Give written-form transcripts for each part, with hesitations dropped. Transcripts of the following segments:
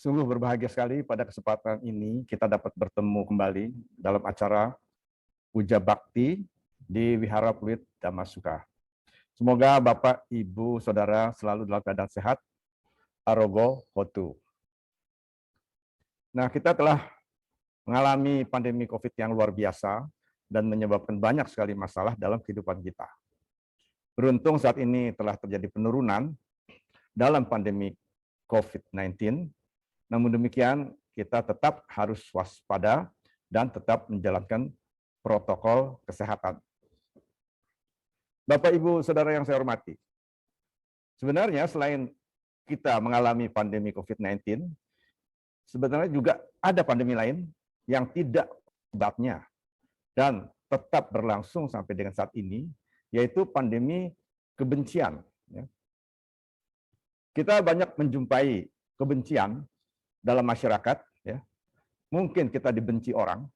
Sungguh berbahagia sekali pada kesempatan ini kita dapat bertemu kembali dalam acara Puja Bakti di Wihara Pluit Damasuka. Semoga Bapak, Ibu, Saudara selalu dalam keadaan sehat, arogo hotu. Nah, kita telah mengalami pandemi COVID yang luar biasa dan menyebabkan banyak sekali masalah dalam kehidupan kita. Beruntung saat ini telah terjadi penurunan dalam pandemi COVID-19. Namun demikian, kita tetap harus waspada dan tetap menjalankan protokol kesehatan. Bapak, Ibu, Saudara yang saya hormati, sebenarnya selain kita mengalami pandemi COVID-19, sebenarnya juga ada pandemi lain yang tidak sebabnya dan tetap berlangsung sampai dengan saat ini, yaitu pandemi kebencian. Kita banyak menjumpai kebencian dalam masyarakat, ya. Mungkin kita dibenci orang,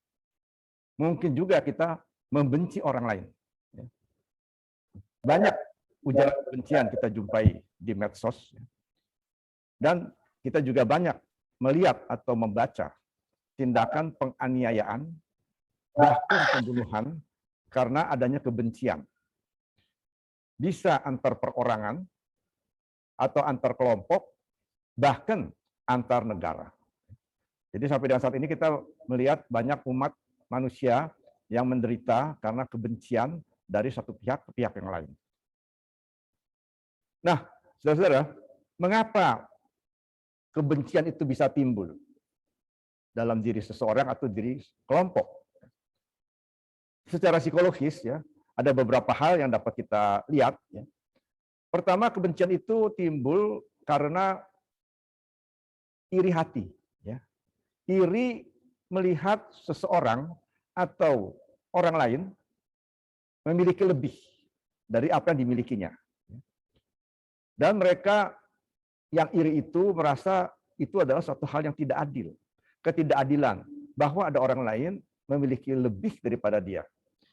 mungkin juga kita membenci orang lain. Ya. Banyak ujaran kebencian kita jumpai di medsos, ya. Dan kita juga banyak melihat atau membaca tindakan penganiayaan, bahkan pembunuhan karena adanya kebencian. Bisa antar perorangan atau antar kelompok, bahkan antar negara. Jadi sampai dengan saat ini kita melihat banyak umat manusia yang menderita karena kebencian dari satu pihak ke pihak yang lain. Nah, saudara-saudara, mengapa kebencian itu bisa timbul dalam diri seseorang atau diri kelompok? Secara psikologis, ya, ada beberapa hal yang dapat kita lihat. Ya. Pertama, kebencian itu timbul karena iri hati, ya. Iri melihat seseorang atau orang lain memiliki lebih dari apa yang dimilikinya. Dan mereka yang iri itu merasa itu adalah suatu hal yang tidak adil. Ketidakadilan bahwa ada orang lain memiliki lebih daripada dia.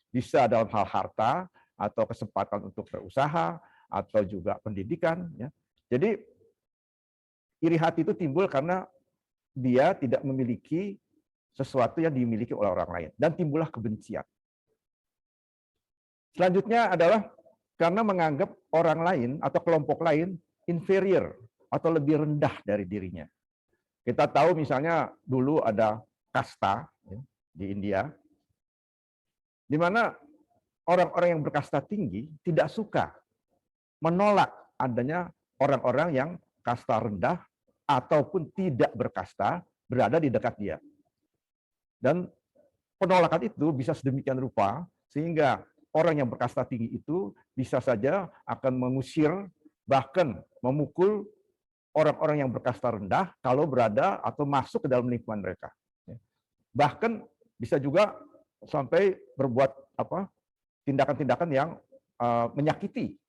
Bisa dalam hal harta atau kesempatan untuk berusaha atau juga pendidikan, ya. Jadi iri hati itu timbul karena dia tidak memiliki sesuatu yang dimiliki oleh orang lain. Dan timbullah kebencian. Selanjutnya adalah karena menganggap orang lain atau kelompok lain inferior atau lebih rendah dari dirinya. Kita tahu misalnya dulu ada kasta, ya, di India, di mana orang-orang yang berkasta tinggi tidak suka menolak adanya orang-orang yang kasta rendah ataupun tidak berkasta berada di dekat dia. Dan penolakan itu bisa sedemikian rupa sehingga orang yang berkasta tinggi itu bisa saja akan mengusir, bahkan memukul orang-orang yang berkasta rendah kalau berada atau masuk ke dalam lingkungan mereka. Bahkan bisa juga sampai berbuat tindakan-tindakan yang menyakiti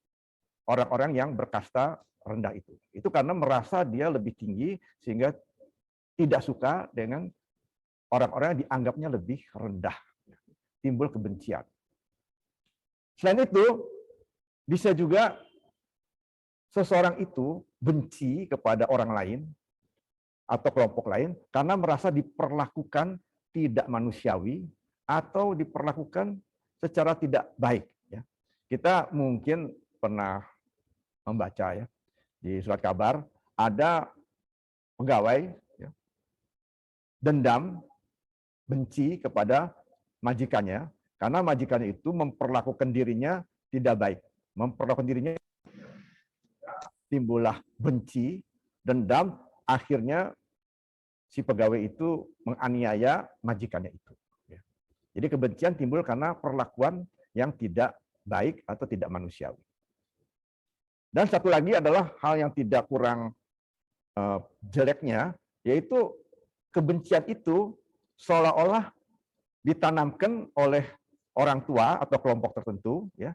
orang-orang yang berkasta rendah itu. Itu karena merasa dia lebih tinggi sehingga tidak suka dengan orang-orang yang dianggapnya lebih rendah. Timbul kebencian. Selain itu, bisa juga seseorang itu benci kepada orang lain atau kelompok lain karena merasa diperlakukan tidak manusiawi atau diperlakukan secara tidak baik. Ya. Kita mungkin pernah membaca, ya, di surat kabar ada pegawai, ya, dendam, benci kepada majikannya karena majikannya itu memperlakukan dirinya tidak baik, memperlakukan dirinya, timbullah benci, dendam, akhirnya si pegawai itu menganiaya majikannya itu. Jadi kebencian timbul karena perlakuan yang tidak baik atau tidak manusiawi. Dan satu lagi adalah hal yang tidak kurang jeleknya, yaitu kebencian itu seolah-olah ditanamkan oleh orang tua atau kelompok tertentu, ya,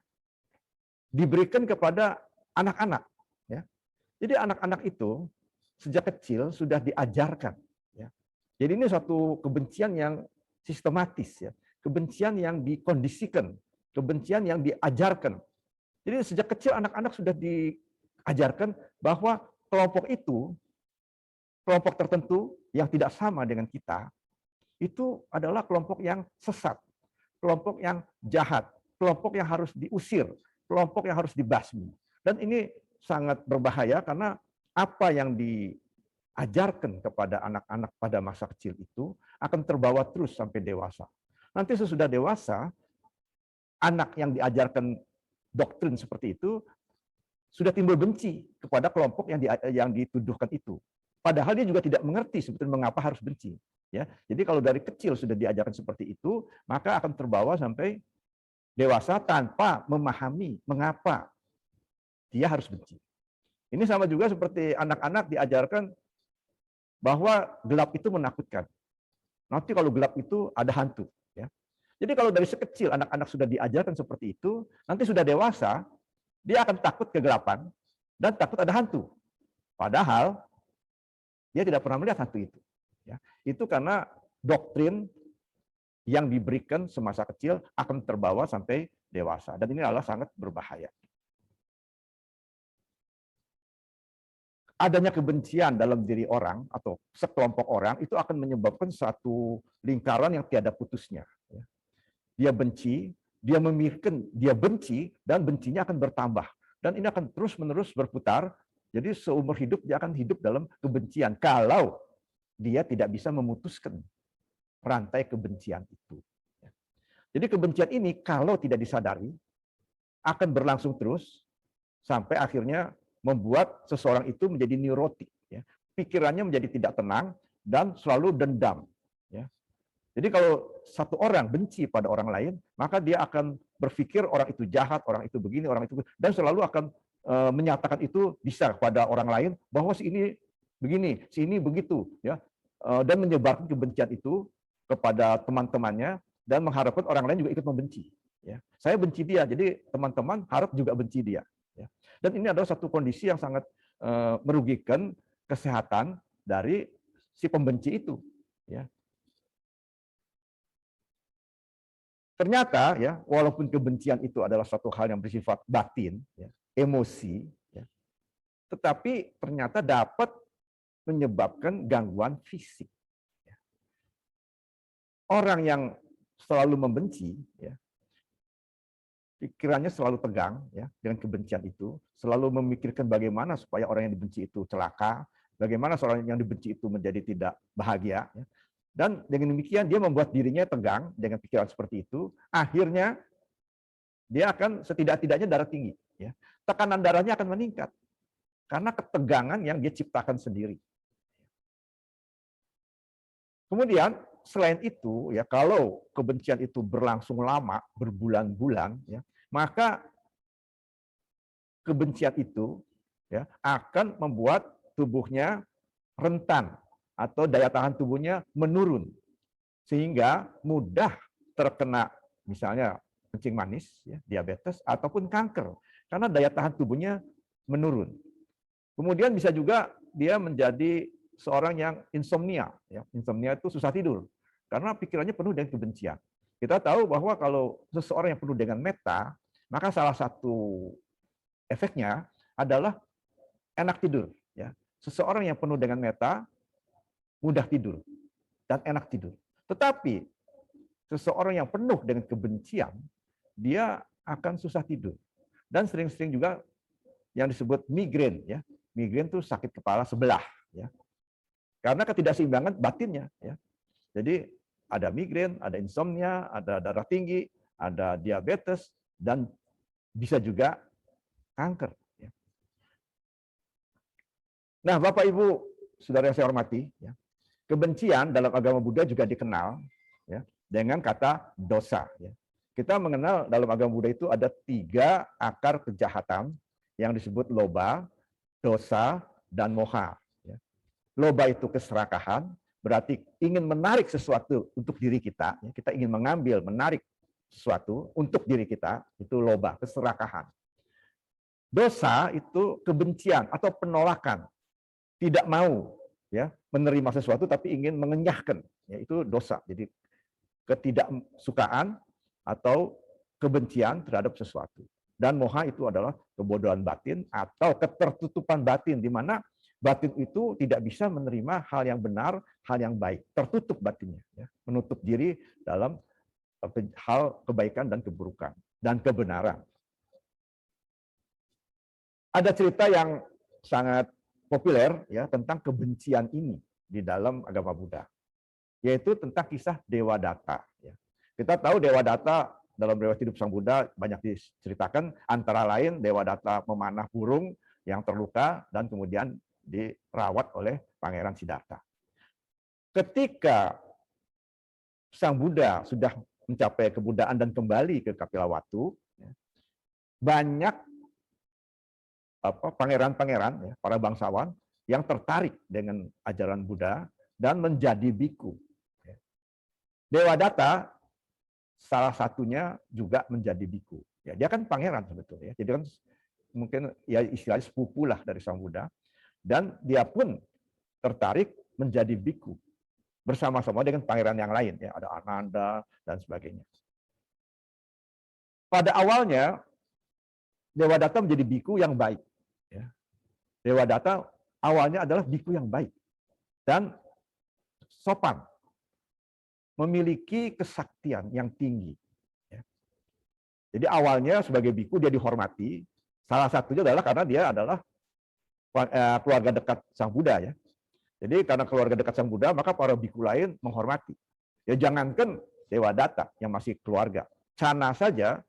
diberikan kepada anak-anak. Ya. Jadi anak-anak itu sejak kecil sudah diajarkan. Ya. Jadi ini suatu kebencian yang sistematis, ya, kebencian yang dikondisikan, kebencian yang diajarkan. Jadi sejak kecil anak-anak sudah diajarkan bahwa kelompok itu kelompok tertentu yang tidak sama dengan kita, itu adalah kelompok yang sesat, kelompok yang jahat, kelompok yang harus diusir, kelompok yang harus dibasmi. Dan ini sangat berbahaya karena apa yang diajarkan kepada anak-anak pada masa kecil itu akan terbawa terus sampai dewasa. Nanti sesudah dewasa, anak yang diajarkan doktrin seperti itu sudah timbul benci kepada kelompok yang dituduhkan itu. Padahal dia juga tidak mengerti sebetulnya mengapa harus benci. Ya, jadi kalau dari kecil sudah diajarkan seperti itu, maka akan terbawa sampai dewasa tanpa memahami mengapa dia harus benci. Ini sama juga seperti anak-anak diajarkan bahwa gelap itu menakutkan. Nanti kalau gelap itu ada hantu. Ya. Jadi kalau dari sekecil anak-anak sudah diajarkan seperti itu, nanti sudah dewasa, dia akan takut kegelapan dan takut ada hantu. Padahal dia tidak pernah melihat hantu itu. Ya, itu karena doktrin yang diberikan semasa kecil akan terbawa sampai dewasa. Dan ini adalah sangat berbahaya. Adanya kebencian dalam diri orang atau sekelompok orang itu akan menyebabkan satu lingkaran yang tiada putusnya. Dia benci, dia memikirkan, dia benci, dan bencinya akan bertambah. Dan ini akan terus-menerus berputar. Jadi seumur hidup dia akan hidup dalam kebencian. Kalau dia tidak bisa memutuskan rantai kebencian itu. Jadi kebencian ini kalau tidak disadari akan berlangsung terus sampai akhirnya membuat seseorang itu menjadi neurotik. Pikirannya menjadi tidak tenang dan selalu dendam. Jadi kalau satu orang benci pada orang lain, maka dia akan berpikir orang itu jahat, orang itu begini, orang itu dan selalu akan menyatakan itu bisa kepada orang lain bahwa si ini begini, si ini begitu, ya, dan menyebarkan kebencian itu kepada teman-temannya dan mengharapkan orang lain juga ikut membenci. Ya, saya benci dia, jadi teman-teman harap juga benci dia. Ya. Dan ini adalah satu kondisi yang sangat merugikan kesehatan dari si pembenci itu. Ya. Ternyata, ya, walaupun kebencian itu adalah suatu hal yang bersifat batin, ya, emosi, ya, tetapi ternyata dapat menyebabkan gangguan fisik. Orang yang selalu membenci, ya, pikirannya selalu tegang, ya, dengan kebencian itu, selalu memikirkan bagaimana supaya orang yang dibenci itu celaka, bagaimana seorang yang dibenci itu menjadi tidak bahagia, ya. Dan dengan demikian dia membuat dirinya tegang dengan pikiran seperti itu, akhirnya dia akan setidak-tidaknya darah tinggi, ya. Tekanan darahnya akan meningkat karena ketegangan yang dia ciptakan sendiri. Kemudian selain itu, ya, kalau kebencian itu berlangsung lama, berbulan-bulan, ya, maka kebencian itu, ya, akan membuat tubuhnya rentan atau daya tahan tubuhnya menurun sehingga mudah terkena misalnya kencing manis, ya, diabetes ataupun kanker karena daya tahan tubuhnya menurun. Kemudian bisa juga dia menjadi seorang yang insomnia. Ya. Insomnia itu susah tidur, karena pikirannya penuh dengan kebencian. Kita tahu bahwa kalau seseorang yang penuh dengan meta, maka salah satu efeknya adalah enak tidur. Ya. Seseorang yang penuh dengan meta, mudah tidur dan enak tidur. Tetapi seseorang yang penuh dengan kebencian, dia akan susah tidur. Dan sering-sering juga yang disebut migrain. Ya. Migrain itu sakit kepala sebelah. Ya. Karena ketidakseimbangan batinnya. Ya. Jadi ada migrain, ada insomnia, ada darah tinggi, ada diabetes, dan bisa juga kanker. Ya. Nah, Bapak Ibu, saudara yang saya hormati, ya, kebencian dalam agama Buddha juga dikenal, ya, dengan kata dosa. Ya. Kita mengenal dalam agama Buddha itu ada 3 akar kejahatan yang disebut loba, dosa, dan moha. Loba itu keserakahan, berarti ingin menarik sesuatu untuk diri kita. Kita ingin mengambil, menarik sesuatu untuk diri kita, itu loba, keserakahan. Dosa itu kebencian atau penolakan, tidak mau, ya, menerima sesuatu tapi ingin mengenyahkan, ya, itu dosa. Jadi ketidaksukaan atau kebencian terhadap sesuatu. Dan moha itu adalah kebodohan batin atau ketertutupan batin, di mana Batin itu tidak bisa menerima hal yang benar, hal yang baik. Tertutup batinnya, ya. Menutup diri dalam hal kebaikan dan keburukan dan kebenaran. Ada cerita yang sangat populer ya tentang kebencian ini di dalam agama Buddha, yaitu tentang kisah Dewadatta. Ya. Kita tahu Dewadatta dalam riwayat hidup Sang Buddha banyak diceritakan, antara lain Dewadatta memanah burung yang terluka dan kemudian dirawat oleh Pangeran Siddhartha. Ketika Sang Buddha sudah mencapai kebudaan dan kembali ke Kapilawatu, banyak pangeran-pangeran, ya, para bangsawan yang tertarik dengan ajaran Buddha dan menjadi biku. Dewadatta salah satunya juga menjadi biku. Ya, dia kan pangeran sebetulnya. Jadi kan mungkin ya istilahnya sepupu lah dari Sang Buddha. Dan dia pun tertarik menjadi biku bersama-sama dengan pangeran yang lain. Ya, ada Ananda dan sebagainya. Pada awalnya Dewadatta menjadi biku yang baik. Ya. Dewadatta awalnya adalah biku yang baik dan sopan, memiliki kesaktian yang tinggi. Ya. Jadi awalnya sebagai biku dia dihormati, salah satunya adalah karena dia adalah keluarga dekat Sang Buddha. Ya. Jadi karena keluarga dekat Sang Buddha, maka para biku lain menghormati. Ya jangankan Dewadatta yang masih keluarga, Cana saja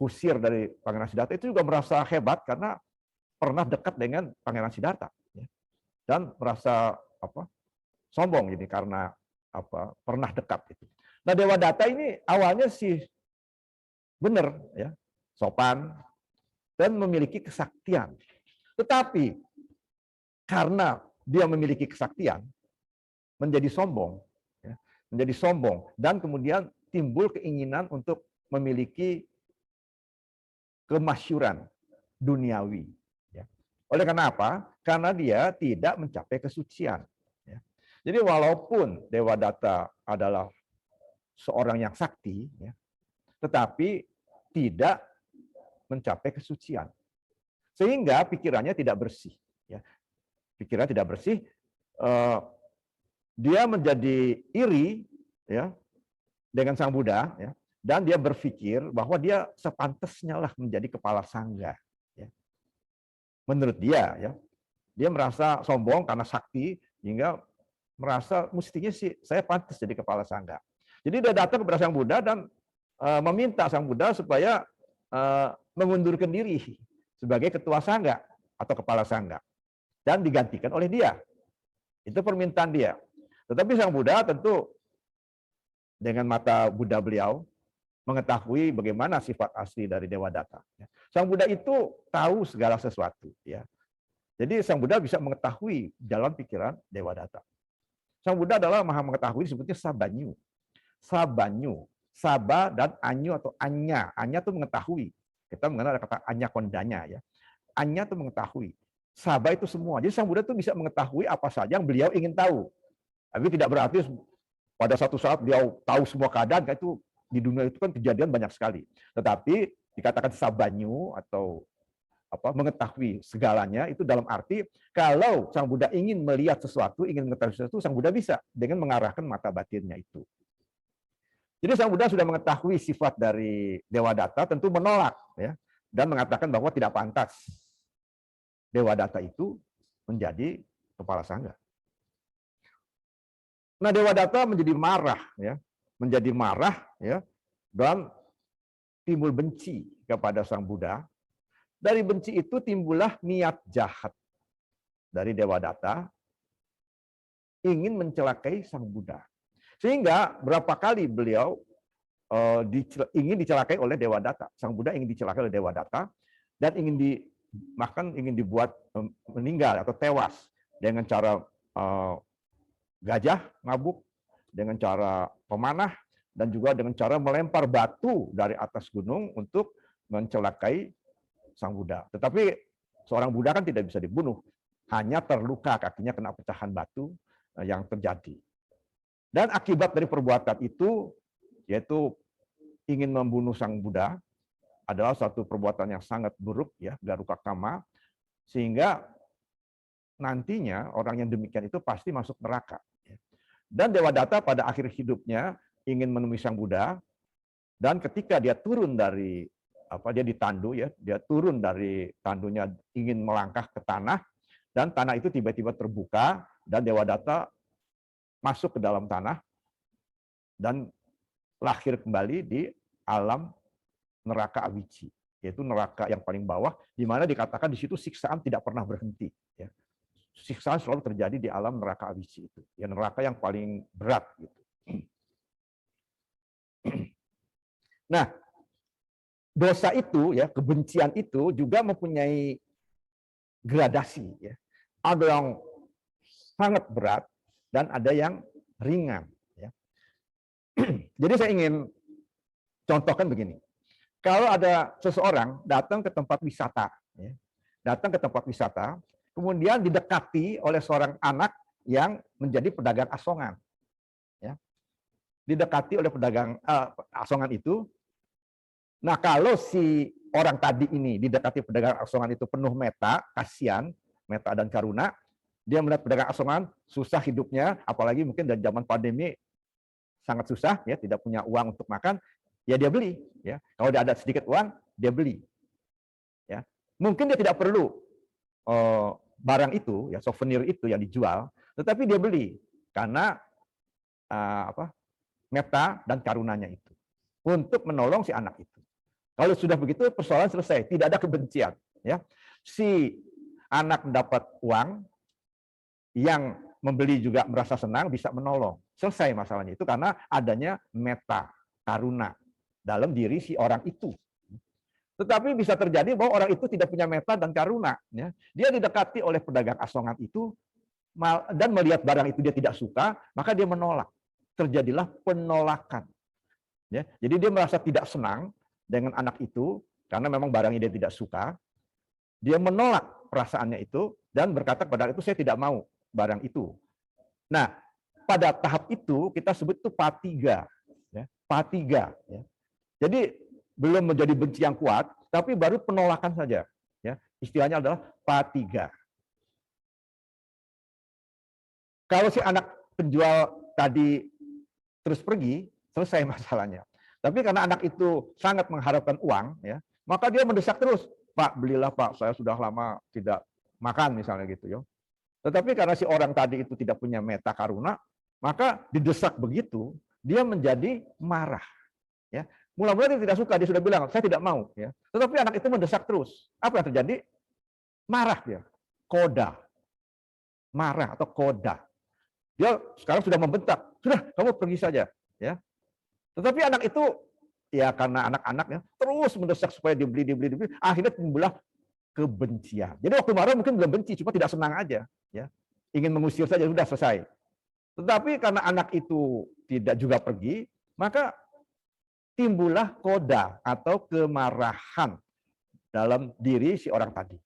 kusir dari Pangeran Siddhartha itu juga merasa hebat karena pernah dekat dengan Pangeran Siddhartha, ya. Dan merasa sombong ini karena pernah dekat itu. Nah Dewadatta ini awalnya sih benar, ya, sopan dan memiliki kesaktian. Tetapi karena dia memiliki kesaktian, menjadi sombong, ya, menjadi sombong dan kemudian timbul keinginan untuk memiliki kemasyhuran duniawi. Ya. Oleh karena apa? Karena dia tidak mencapai kesucian. Ya. Jadi walaupun Dewadatta adalah seorang yang sakti, ya, tetapi tidak mencapai kesucian, sehingga pikirannya tidak bersih. Ya. Pikiran tidak bersih, dia menjadi iri, ya, dengan Sang Buddha. Ya. Dan dia berpikir bahwa dia sepantasnya lah menjadi kepala sangga. Ya. Menurut dia, ya, dia merasa sombong karena sakti, hingga merasa mestinya sih saya pantas jadi kepala sangga. Jadi dia datang kepada Sang Buddha dan meminta Sang Buddha supaya mengundurkan diri sebagai ketua sangga atau kepala sangga dan digantikan oleh dia. Itu permintaan dia. Tetapi Sang Buddha tentu dengan mata Buddha beliau mengetahui bagaimana sifat asli dari Dewadatta. Sang Buddha itu tahu segala sesuatu. Ya. Jadi Sang Buddha bisa mengetahui jalan pikiran Dewadatta. Sang Buddha adalah maha mengetahui, disebutnya Sabanyu. Sabanyu, Saba dan Anyu atau Anya. Anya itu mengetahui. Kita mengenal ada kata Anya kondanya. Ya. Anya itu mengetahui. Saba itu semua. Jadi Sang Buddha itu bisa mengetahui apa saja yang beliau ingin tahu. Tapi tidak berarti pada satu saat beliau tahu semua keadaan, itu di dunia itu kan kejadian banyak sekali. Tetapi dikatakan Sabanyu atau mengetahui segalanya itu dalam arti kalau Sang Buddha ingin melihat sesuatu, ingin mengetahui sesuatu, Sang Buddha bisa dengan mengarahkan mata batinnya itu. Jadi Sang Buddha sudah mengetahui sifat dari Dewadatta, tentu menolak, ya, dan mengatakan bahwa tidak pantas Dewadatta itu menjadi kepala sangga. Nah Dewadatta menjadi marah, ya, ya, dan timbul benci kepada Sang Buddha. Dari benci itu timbullah niat jahat dari Dewadatta ingin mencelakai Sang Buddha. Sehingga berapa kali beliau ingin dicelakai oleh Dewadatta. Sang Buddha ingin dicelakai oleh Dewadatta dan ingin dibuat meninggal atau tewas dengan cara gajah ngabuk, dengan cara pemanah, dan juga dengan cara melempar batu dari atas gunung untuk mencelakai Sang Buddha. Tetapi seorang Buddha kan tidak bisa dibunuh, hanya terluka, kakinya kena pecahan batu yang terjadi. Dan akibat dari perbuatan itu, yaitu ingin membunuh Sang Buddha, adalah satu perbuatan yang sangat buruk, ya, garuka kama, sehingga nantinya orang yang demikian itu pasti masuk neraka. Dan Dewadatta pada akhir hidupnya ingin menemui Sang Buddha, dan ketika dia turun dari dia ditandu ya, dia turun dari tandunya ingin melangkah ke tanah, dan tanah itu tiba-tiba terbuka dan Dewadatta masuk ke dalam tanah dan lahir kembali di alam neraka awici, yaitu neraka yang paling bawah, di mana dikatakan di situ siksaan tidak pernah berhenti. Ya. Siksaan selalu terjadi di alam neraka awici itu, ya, neraka yang paling berat. Gitu. Nah, dosa itu, ya, kebencian itu juga mempunyai gradasi. Ya. Ada yang sangat berat dan ada yang ringan. Ya. Jadi saya ingin contohkan begini. Kalau ada seseorang datang ke tempat wisata, ya, kemudian didekati oleh seorang anak yang menjadi pedagang asongan, ya, didekati oleh pedagang asongan itu. Nah, kalau si orang tadi ini didekati pedagang asongan itu penuh meta, kasihan, meta dan karuna, dia melihat pedagang asongan susah hidupnya, apalagi mungkin dari zaman pandemi sangat susah, ya, tidak punya uang untuk makan. Ya dia beli, ya. Kalau dia ada sedikit uang, dia beli. Ya. Mungkin dia tidak perlu barang itu, ya, souvenir itu yang dijual, tetapi dia beli karena meta dan karunanya itu untuk menolong si anak itu. Kalau sudah begitu persoalan selesai, tidak ada kebencian. Ya. Si anak mendapat uang, yang membeli juga merasa senang, bisa menolong. Selesai masalahnya itu karena adanya meta karuna dalam diri si orang itu. Tetapi bisa terjadi bahwa orang itu tidak punya meta dan karuna. Ya. Dia didekati oleh pedagang asongan itu dan melihat barang itu dia tidak suka, maka dia menolak. Terjadilah penolakan. Ya. Jadi dia merasa tidak senang dengan anak itu karena memang barangnya dia tidak suka. Dia menolak perasaannya itu dan berkata kepada itu, saya tidak mau barang itu. Nah, pada tahap itu kita sebut itu patiga. Ya. Patiga. Ya. Jadi belum menjadi benci yang kuat, tapi baru penolakan saja. Ya, istilahnya adalah patiga. Kalau si anak penjual tadi terus pergi, selesai masalahnya. Tapi karena anak itu sangat mengharapkan uang, ya, maka dia mendesak terus, Pak, belilah Pak, saya sudah lama tidak makan misalnya gitu, ya. Tetapi karena si orang tadi itu tidak punya meta karuna, maka didesak begitu, dia menjadi marah. Ya. Mula-mula dia tidak suka, dia sudah bilang, saya tidak mau. Ya. Tetapi anak itu mendesak terus. Apa yang terjadi? Marah dia. Koda. Marah atau koda. Dia sekarang sudah membentak. Sudah, kamu pergi saja. Ya. Tetapi anak itu, ya karena anak-anak ya, terus mendesak supaya dibeli. Akhirnya timbullah kebencian. Jadi waktu marah mungkin belum benci, cuma tidak senang aja. Ya. Ingin mengusir saja, sudah selesai. Tetapi karena anak itu tidak juga pergi, maka timbullah koda atau kemarahan dalam diri si orang tadi.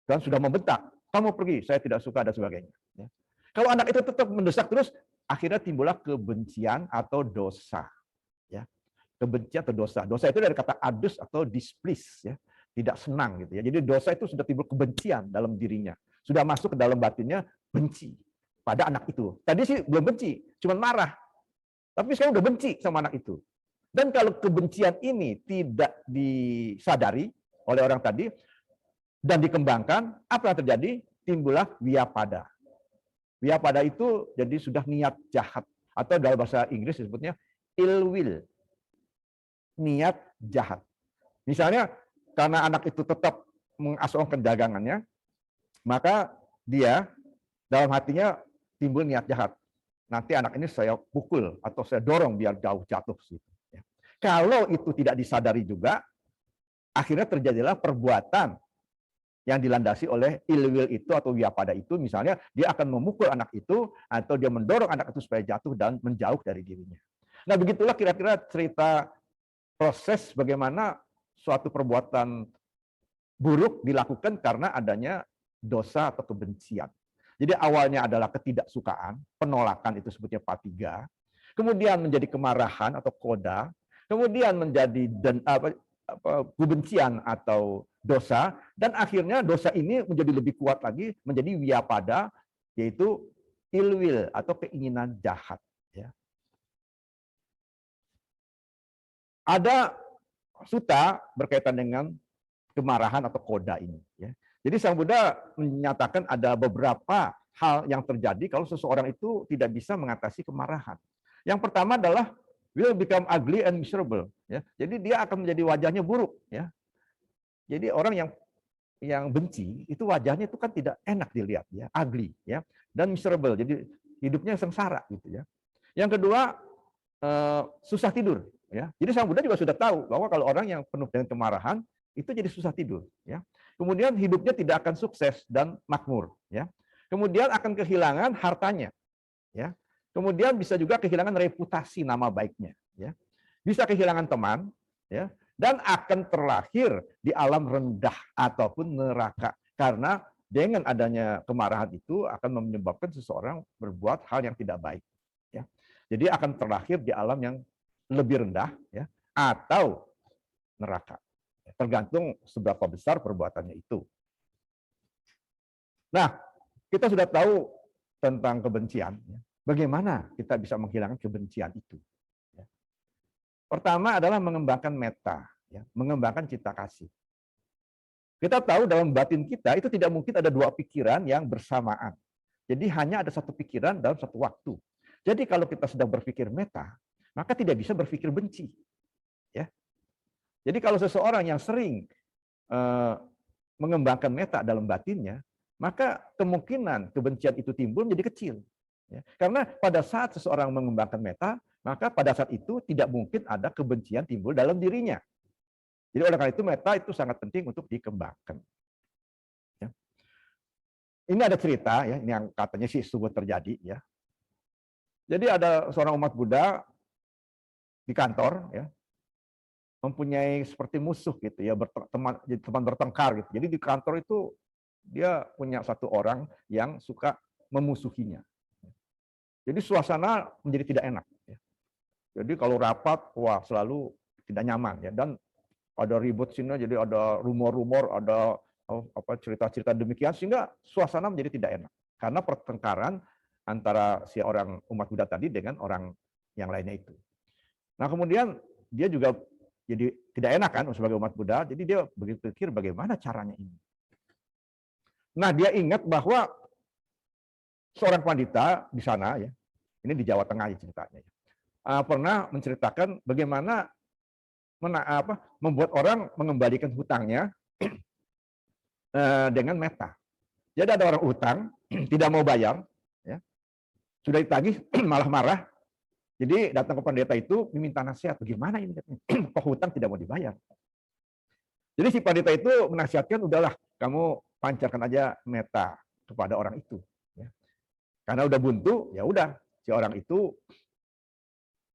Dan sudah membentak, kamu pergi, saya tidak suka, dan sebagainya. Ya. Kalau anak itu tetap mendesak terus, akhirnya timbullah kebencian atau dosa. Ya. Kebencian atau dosa. Dosa itu dari kata adus atau displease. Ya. Tidak senang. Gitu ya. Jadi dosa itu sudah timbul kebencian dalam dirinya. Sudah masuk ke dalam batinnya benci pada anak itu. Tadi sih belum benci, cuma marah. Tapi sekarang udah benci sama anak itu. Dan kalau kebencian ini tidak disadari oleh orang tadi dan dikembangkan, apa yang terjadi? Timbullah vyapada. Vyapada itu jadi sudah niat jahat. Atau dalam bahasa Inggris disebutnya ill will. Niat jahat. Misalnya, karena anak itu tetap mengasongkan dagangannya, maka dia dalam hatinya timbul niat jahat. Nanti anak ini saya pukul atau saya dorong biar jauh jatuh. Kalau itu tidak disadari juga, akhirnya terjadilah perbuatan yang dilandasi oleh ill will itu atau vyapada itu. Misalnya dia akan memukul anak itu atau dia mendorong anak itu supaya jatuh dan menjauh dari dirinya. Nah, begitulah kira-kira cerita proses bagaimana suatu perbuatan buruk dilakukan karena adanya dosa atau kebencian. Jadi awalnya adalah ketidaksukaan, penolakan itu sebutnya patiga, kemudian menjadi kemarahan atau koda, kemudian menjadi kebencian atau dosa, dan akhirnya dosa ini menjadi lebih kuat lagi, menjadi wiyapada, yaitu ill will atau keinginan jahat. Ya. Ada sutta berkaitan dengan kemarahan atau koda ini. Ya. Jadi Sang Buddha menyatakan ada beberapa hal yang terjadi kalau seseorang itu tidak bisa mengatasi kemarahan. Yang pertama adalah will become ugly and miserable. Ya. Jadi dia akan menjadi wajahnya buruk. Ya. Jadi orang yang benci itu wajahnya itu kan tidak enak dilihat, ya, ugly, ya, dan miserable. Jadi hidupnya sengsara, gitu ya. Yang kedua susah tidur. Ya. Jadi Sang Buddha juga sudah tahu bahwa kalau orang yang penuh dengan kemarahan itu jadi susah tidur. Ya. Kemudian hidupnya tidak akan sukses dan makmur. Ya. Kemudian akan kehilangan hartanya. Ya. Kemudian bisa juga kehilangan reputasi nama baiknya, ya. Bisa kehilangan teman, ya, dan akan terlahir di alam rendah ataupun neraka karena dengan adanya kemarahan itu akan menyebabkan seseorang berbuat hal yang tidak baik, ya. Jadi akan terlahir di alam yang lebih rendah, ya, atau neraka. Tergantung seberapa besar perbuatannya itu. Nah, kita sudah tahu tentang kebencian, ya. Bagaimana kita bisa menghilangkan kebencian itu? Pertama adalah mengembangkan metta, ya, mengembangkan cinta kasih. Kita tahu dalam batin kita itu tidak mungkin ada dua pikiran yang bersamaan. Jadi hanya ada satu pikiran dalam satu waktu. Jadi kalau kita sedang berpikir metta, maka tidak bisa berpikir benci. Ya. Jadi kalau seseorang yang sering mengembangkan metta dalam batinnya, maka kemungkinan kebencian itu timbul menjadi kecil. Ya. Karena pada saat seseorang mengembangkan metta, maka pada saat itu tidak mungkin ada kebencian timbul dalam dirinya. Jadi oleh karena itu metta itu sangat penting untuk dikembangkan. Ya. Ini ada cerita, ya, ini yang katanya sih sungguh terjadi, ya. Jadi ada seorang umat Buddha di kantor, ya, mempunyai seperti musuh gitu, ya, teman bertengkar gitu. Jadi di kantor itu dia punya satu orang yang suka memusuhinya. Jadi suasana menjadi tidak enak. Ya. Jadi kalau rapat, wah selalu tidak nyaman, ya, dan ada ribut sini, jadi ada rumor-rumor, ada cerita-cerita demikian sehingga suasana menjadi tidak enak karena pertengkaran antara si orang umat Buddha tadi dengan orang yang lainnya itu. Nah kemudian dia juga jadi tidak enak kan sebagai umat Buddha, jadi dia berpikir bagaimana caranya ini. Nah dia ingat bahwa seorang pandita di sana, ya, ini di Jawa Tengah ceritanya, pernah menceritakan bagaimana membuat orang mengembalikan hutangnya dengan metta. Jadi ada orang utang tidak mau bayar, ya, sudah ditagih malah marah. Jadi datang ke pendeta itu meminta nasihat, bagaimana ini kok hutang tidak mau dibayar. Jadi si pendeta itu menasihatkan, udahlah kamu pancarkan aja metta kepada orang itu. Ya. Karena udah buntu, ya udah si orang itu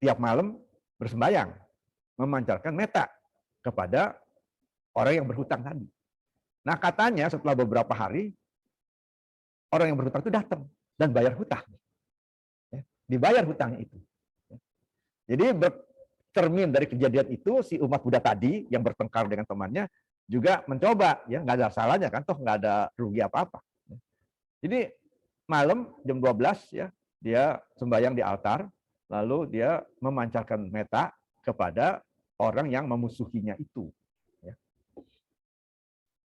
tiap malam bersembahyang, memancarkan metta kepada orang yang berhutang tadi. Nah katanya setelah beberapa hari, orang yang berhutang itu datang dan bayar hutang. Ya, dibayar hutangnya itu. Ya. Jadi cermin dari kejadian itu, si umat Buddha tadi yang bertengkar dengan temannya juga mencoba, ya nggak ada salahnya kan, toh nggak ada rugi apa-apa. Ya. Jadi malam jam 12, ya, dia sembahyang di altar, lalu dia memancarkan metta kepada orang yang memusuhinya itu. Ya.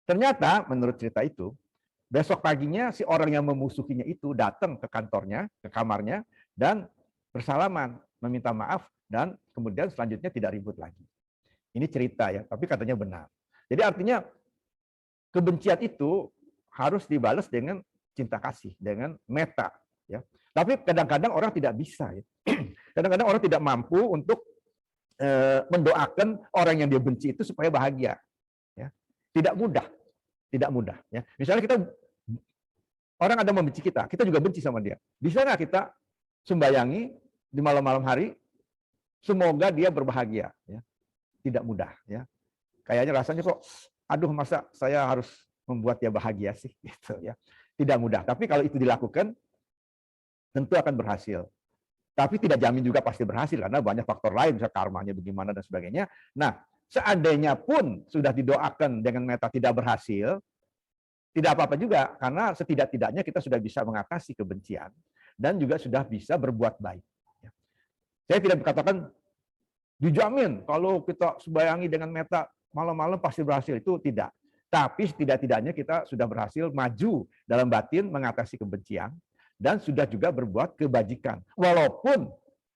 Ternyata menurut cerita itu, besok paginya si orang yang memusuhinya itu datang ke kantornya, ke kamarnya, dan bersalaman, meminta maaf, dan kemudian selanjutnya tidak ribut lagi. Ini cerita, ya, tapi katanya benar. Jadi artinya kebencian itu harus dibalas dengan cinta kasih, dengan metta. Ya. Tapi kadang-kadang orang tidak bisa. Ya. Kadang-kadang orang tidak mampu untuk mendoakan orang yang dia benci itu supaya bahagia. Ya. Tidak mudah. Tidak mudah. Ya. Misalnya orang ada membenci kita juga benci sama dia. Bisa nggak kita sembayangi di malam-malam hari, semoga dia berbahagia? Ya. Tidak mudah. Ya. Kayaknya rasanya kok, aduh masa saya harus membuat dia bahagia sih? Gitu, ya. Tidak mudah. Tapi kalau itu dilakukan, tentu akan berhasil. Tapi tidak jamin juga pasti berhasil, karena banyak faktor lain, misalnya karmanya bagaimana dan sebagainya. Nah, Seandainya pun sudah didoakan dengan meta tidak berhasil, tidak apa-apa juga, karena setidak-tidaknya kita sudah bisa mengatasi kebencian dan juga sudah bisa berbuat baik. Saya tidak berkatakan dijamin kalau kita sembayangi dengan meta malam-malam pasti berhasil, itu tidak. Tapi setidak-tidaknya kita sudah berhasil maju dalam batin mengatasi kebencian dan sudah juga berbuat kebajikan. Walaupun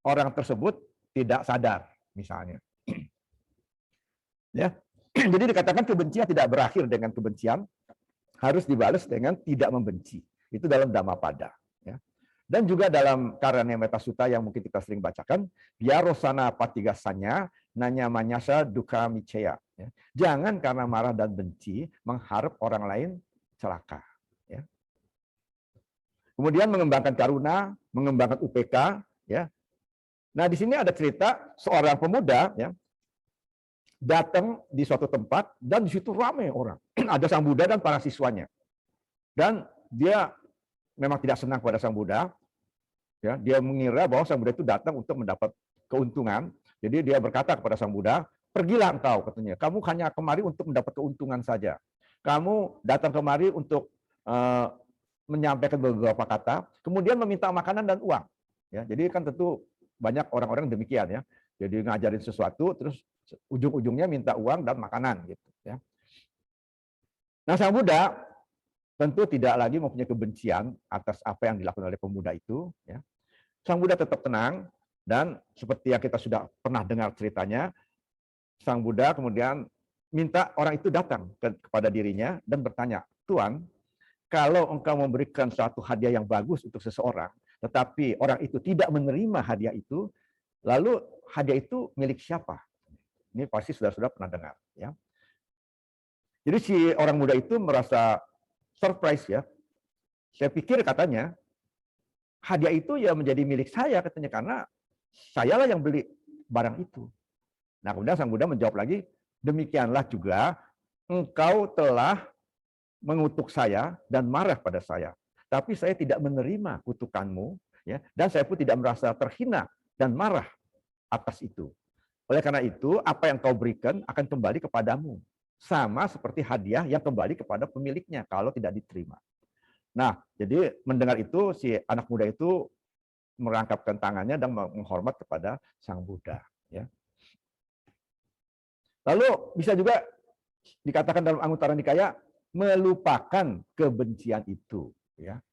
orang tersebut tidak sadar, misalnya. Ya. Jadi dikatakan kebencian tidak berakhir dengan kebencian, harus dibalas dengan tidak membenci. Itu dalam Dhammapada. Ya. Dan juga dalam Karanya Metta Sutta yang mungkin kita sering bacakan, ya rosana patigasanya nanya manyasa duka micaya. Ya. Jangan karena marah dan benci mengharap orang lain celaka. Ya. Kemudian mengembangkan karuna, mengembangkan UPK. Ya. Nah di sini ada cerita seorang pemuda ya, datang di suatu tempat dan di situ ramai orang. Ada Sang Buddha dan para siswanya. Dan dia memang tidak senang kepada Sang Buddha. Ya, dia mengira bahwa Sang Buddha itu datang untuk mendapat keuntungan. Jadi dia berkata kepada Sang Buddha, pergilah engkau, katanya. Kamu hanya kemari untuk mendapat keuntungan saja. Kamu datang kemari untuk menyampaikan beberapa kata, kemudian meminta makanan dan uang. Ya, jadi kan tentu banyak orang-orang demikian ya. Jadi ngajarin sesuatu, terus ujung-ujungnya minta uang dan makanan gitu. Ya. Nah, Sang Buddha tentu tidak lagi mempunyai kebencian atas apa yang dilakukan oleh pemuda itu. Ya. Sang Buddha tetap tenang, dan seperti yang kita sudah pernah dengar ceritanya, Sang Buddha kemudian minta orang itu datang kepada dirinya dan bertanya, Tuan, kalau engkau memberikan suatu hadiah yang bagus untuk seseorang, tetapi orang itu tidak menerima hadiah itu, lalu hadiah itu milik siapa? Ini pasti sudah pernah dengar. Ya. Jadi si orang muda itu merasa surprise ya. Saya pikir katanya, hadiah itu ya menjadi milik saya katanya, karena sayalah yang beli barang itu. Nah kemudian Sang Buddha menjawab lagi, demikianlah juga engkau telah mengutuk saya dan marah pada saya. Tapi saya tidak menerima kutukanmu, ya, dan saya pun tidak merasa terhina dan marah atas itu. Oleh karena itu, apa yang kau berikan akan kembali kepadamu. Sama seperti hadiah yang kembali kepada pemiliknya kalau tidak diterima. Nah, jadi mendengar itu, si anak muda itu merangkapkan tangannya dan menghormat kepada Sang Buddha. Ya. Lalu bisa juga dikatakan dalam Anguttara Nikaya, melupakan kebencian itu. Ya.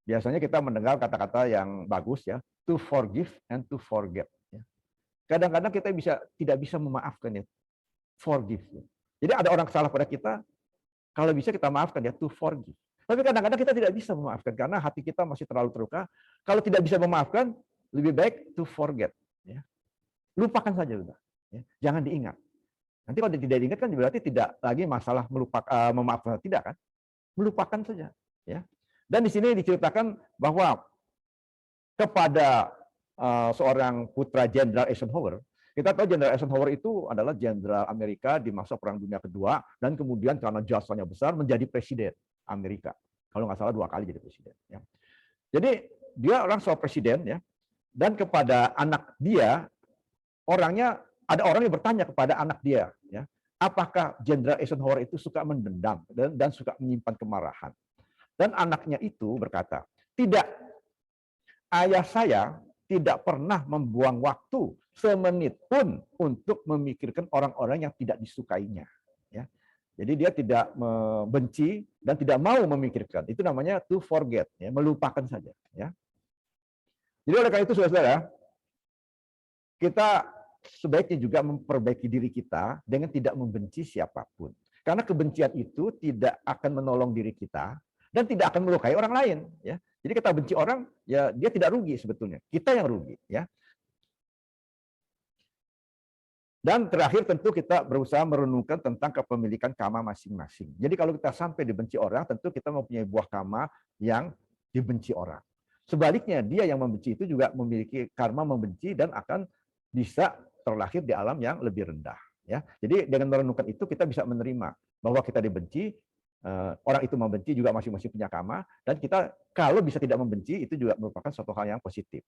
Biasanya kita mendengar kata-kata yang bagus ya, to forgive and to forget. Ya. Kadang-kadang kita tidak bisa memaafkan ya, forgive. Ya. Jadi ada orang salah pada kita, kalau bisa kita maafkan ya, to forgive. Tapi kadang-kadang kita tidak bisa memaafkan karena hati kita masih terlalu terluka. Kalau tidak bisa memaafkan, lebih baik to forget. Ya. Lupakan saja sudah. Ya. Jangan diingat. Nanti kalau tidak diingat kan berarti tidak lagi masalah memaafkan, tidak kan? Melupakan saja. Ya. Dan di sini diceritakan bahwa kepada seorang putra Jenderal Eisenhower, kita tahu Jenderal Eisenhower itu adalah jenderal Amerika di masa Perang Dunia Kedua, dan kemudian karena jasanya besar menjadi presiden Amerika. Kalau nggak salah 2 kali jadi presiden. Ya. Jadi dia orang seorang presiden ya, dan kepada anak dia, ada orang yang bertanya kepada anak dia, ya, apakah Jenderal Eisenhower itu suka mendendam dan suka menyimpan kemarahan? Dan anaknya itu berkata, tidak, ayah saya tidak pernah membuang waktu semenit pun untuk memikirkan orang-orang yang tidak disukainya. Ya. Jadi dia tidak membenci dan tidak mau memikirkan. Itu namanya to forget, ya, melupakan saja. Ya. Jadi oleh karena itu, saudara-saudara, kita sebaiknya juga memperbaiki diri kita dengan tidak membenci siapapun. Karena kebencian itu tidak akan menolong diri kita dan tidak akan melukai orang lain. Ya. Jadi kita benci orang, ya dia tidak rugi sebetulnya. Kita yang rugi. Ya. Dan terakhir tentu kita berusaha merenungkan tentang kepemilikan karma masing-masing. Jadi kalau kita sampai dibenci orang, tentu kita mempunyai buah karma yang dibenci orang. Sebaliknya, dia yang membenci itu juga memiliki karma membenci dan akan bisa terlahir di alam yang lebih rendah. Ya. Jadi dengan merenungkan itu kita bisa menerima bahwa kita dibenci, orang itu membenci juga masing-masing punya karma, dan kita kalau bisa tidak membenci itu juga merupakan suatu hal yang positif.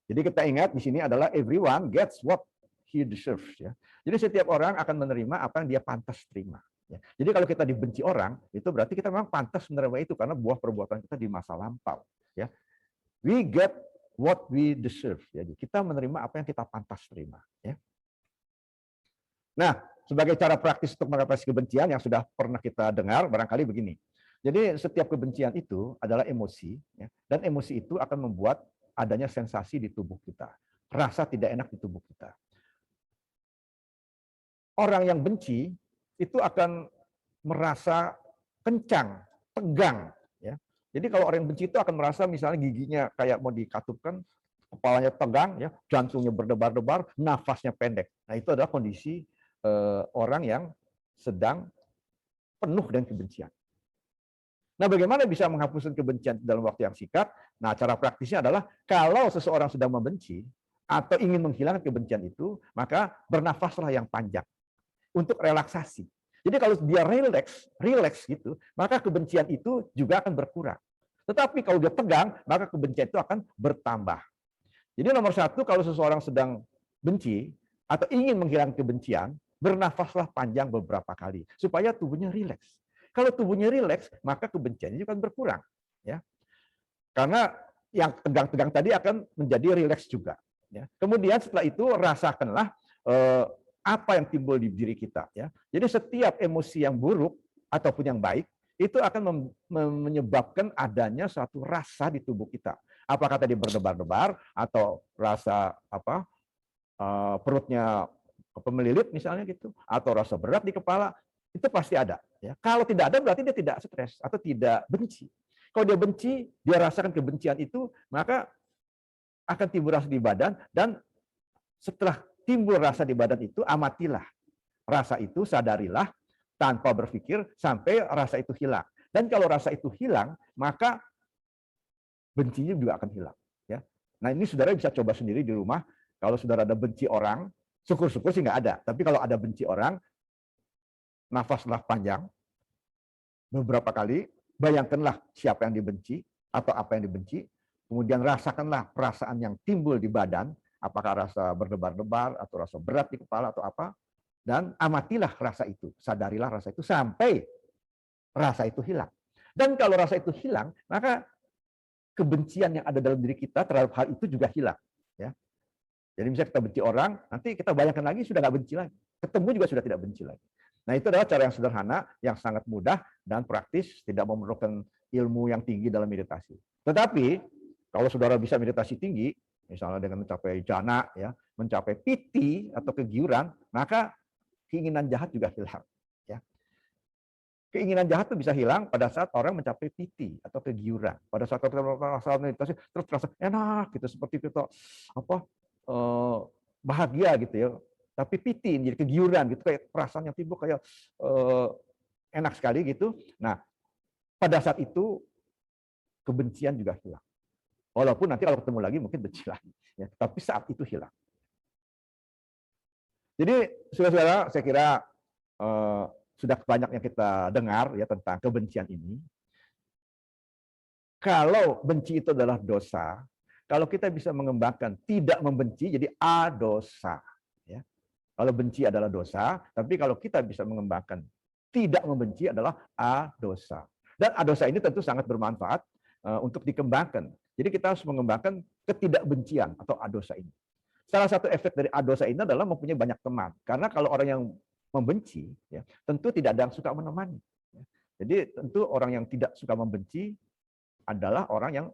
Jadi kita ingat di sini adalah everyone gets what he deserves. Ya. Jadi setiap orang akan menerima apa yang dia pantas terima. Ya. Jadi kalau kita dibenci orang, itu berarti kita memang pantas menerima itu karena buah perbuatan kita di masa lampau. Ya. We get what we deserve. Jadi kita menerima apa yang kita pantas terima. Ya. Nah, sebagai cara praktis untuk mengatasi kebencian yang sudah pernah kita dengar, barangkali begini. Jadi setiap kebencian itu adalah emosi, ya, dan emosi itu akan membuat adanya sensasi di tubuh kita. Rasa tidak enak di tubuh kita. Orang yang benci itu akan merasa kencang, tegang. Ya. Jadi kalau orang yang benci itu akan merasa misalnya giginya kayak mau dikatupkan, kepalanya tegang, ya, jantungnya berdebar-debar, nafasnya pendek. Nah itu adalah kondisi orang yang sedang penuh dengan kebencian. Nah, bagaimana bisa menghapuskan kebencian dalam waktu yang singkat? Nah, cara praktisnya adalah kalau seseorang sedang membenci atau ingin menghilangkan kebencian itu, maka bernafaslah yang panjang untuk relaksasi. Jadi kalau dia relax gitu, maka kebencian itu juga akan berkurang. Tetapi kalau dia tegang, maka kebencian itu akan bertambah. Jadi nomor satu, kalau seseorang sedang benci atau ingin menghilangkan kebencian, bernafaslah panjang beberapa kali supaya tubuhnya rileks. Kalau tubuhnya rileks, maka kebenciannya juga akan berkurang, ya. Karena yang tegang-tegang tadi akan menjadi rileks juga, ya. Kemudian setelah itu rasakanlah apa yang timbul di diri kita, ya. Jadi setiap emosi yang buruk ataupun yang baik itu akan menyebabkan adanya suatu rasa di tubuh kita. Apakah tadi berdebar-debar atau rasa apa perutnya melilit misalnya gitu, atau rasa berat di kepala, itu pasti ada. Ya. Kalau tidak ada berarti dia tidak stres atau tidak benci. Kalau dia benci, dia rasakan kebencian itu, maka akan timbul rasa di badan, dan setelah timbul rasa di badan itu, amatilah rasa itu, sadarilah tanpa berpikir sampai rasa itu hilang. Dan kalau rasa itu hilang, maka bencinya juga akan hilang. Ya. Nah ini saudara bisa coba sendiri di rumah. Kalau saudara ada benci orang, syukur-syukur sih nggak ada. Tapi kalau ada benci orang, nafaslah panjang beberapa kali, bayangkanlah siapa yang dibenci atau apa yang dibenci, kemudian rasakanlah perasaan yang timbul di badan, apakah rasa berdebar-debar atau rasa berat di kepala atau apa, dan amatilah rasa itu, sadarilah rasa itu sampai rasa itu hilang. Dan kalau rasa itu hilang, maka kebencian yang ada dalam diri kita terhadap hal itu juga hilang. Ya. Jadi misalnya kita benci orang, nanti kita bayangkan lagi sudah nggak benci lagi. Ketemu juga sudah tidak benci lagi. Nah itu adalah cara yang sederhana, yang sangat mudah dan praktis, tidak memerlukan ilmu yang tinggi dalam meditasi. Tetapi kalau saudara bisa meditasi tinggi, misalnya dengan mencapai jana, ya, mencapai piti atau kegiuran, maka keinginan jahat juga hilang. Ya. Keinginan jahat itu bisa hilang pada saat orang mencapai piti atau kegiuran. Pada saat meditasi terus terasa enak gitu, seperti kita apa bahagia gitu ya, tapi piti jadi kegiuran gitu, kayak perasaan yang timbul kayak enak sekali gitu. Nah pada saat itu kebencian juga hilang, walaupun nanti kalau ketemu lagi mungkin benci lagi, ya, tapi saat itu hilang. Jadi saudara-saudara, saya kira sudah banyak yang kita dengar ya tentang kebencian ini. Kalau benci itu adalah dosa, kalau kita bisa mengembangkan tidak membenci jadi adosa. Ya. Kalau benci adalah dosa, tapi kalau kita bisa mengembangkan tidak membenci adalah adosa. Dan adosa ini tentu sangat bermanfaat untuk dikembangkan. Jadi kita harus mengembangkan ketidakbencian atau adosa ini. Salah satu efek dari adosa ini adalah mempunyai banyak teman. Karena kalau orang yang membenci, ya, tentu tidak ada yang suka menemani. Jadi tentu orang yang tidak suka membenci adalah orang yang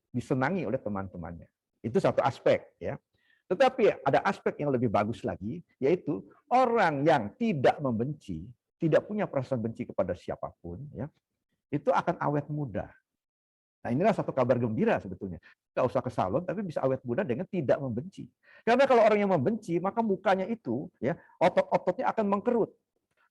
disenangi oleh teman-temannya. Itu satu aspek, ya. Tetapi ada aspek yang lebih bagus lagi, yaitu orang yang tidak membenci, tidak punya perasaan benci kepada siapapun, ya, itu akan awet muda. Nah inilah satu kabar gembira sebetulnya. Nggak usah ke salon, tapi bisa awet muda dengan tidak membenci. Karena kalau orang yang membenci, maka mukanya itu, ya, otot-ototnya akan mengkerut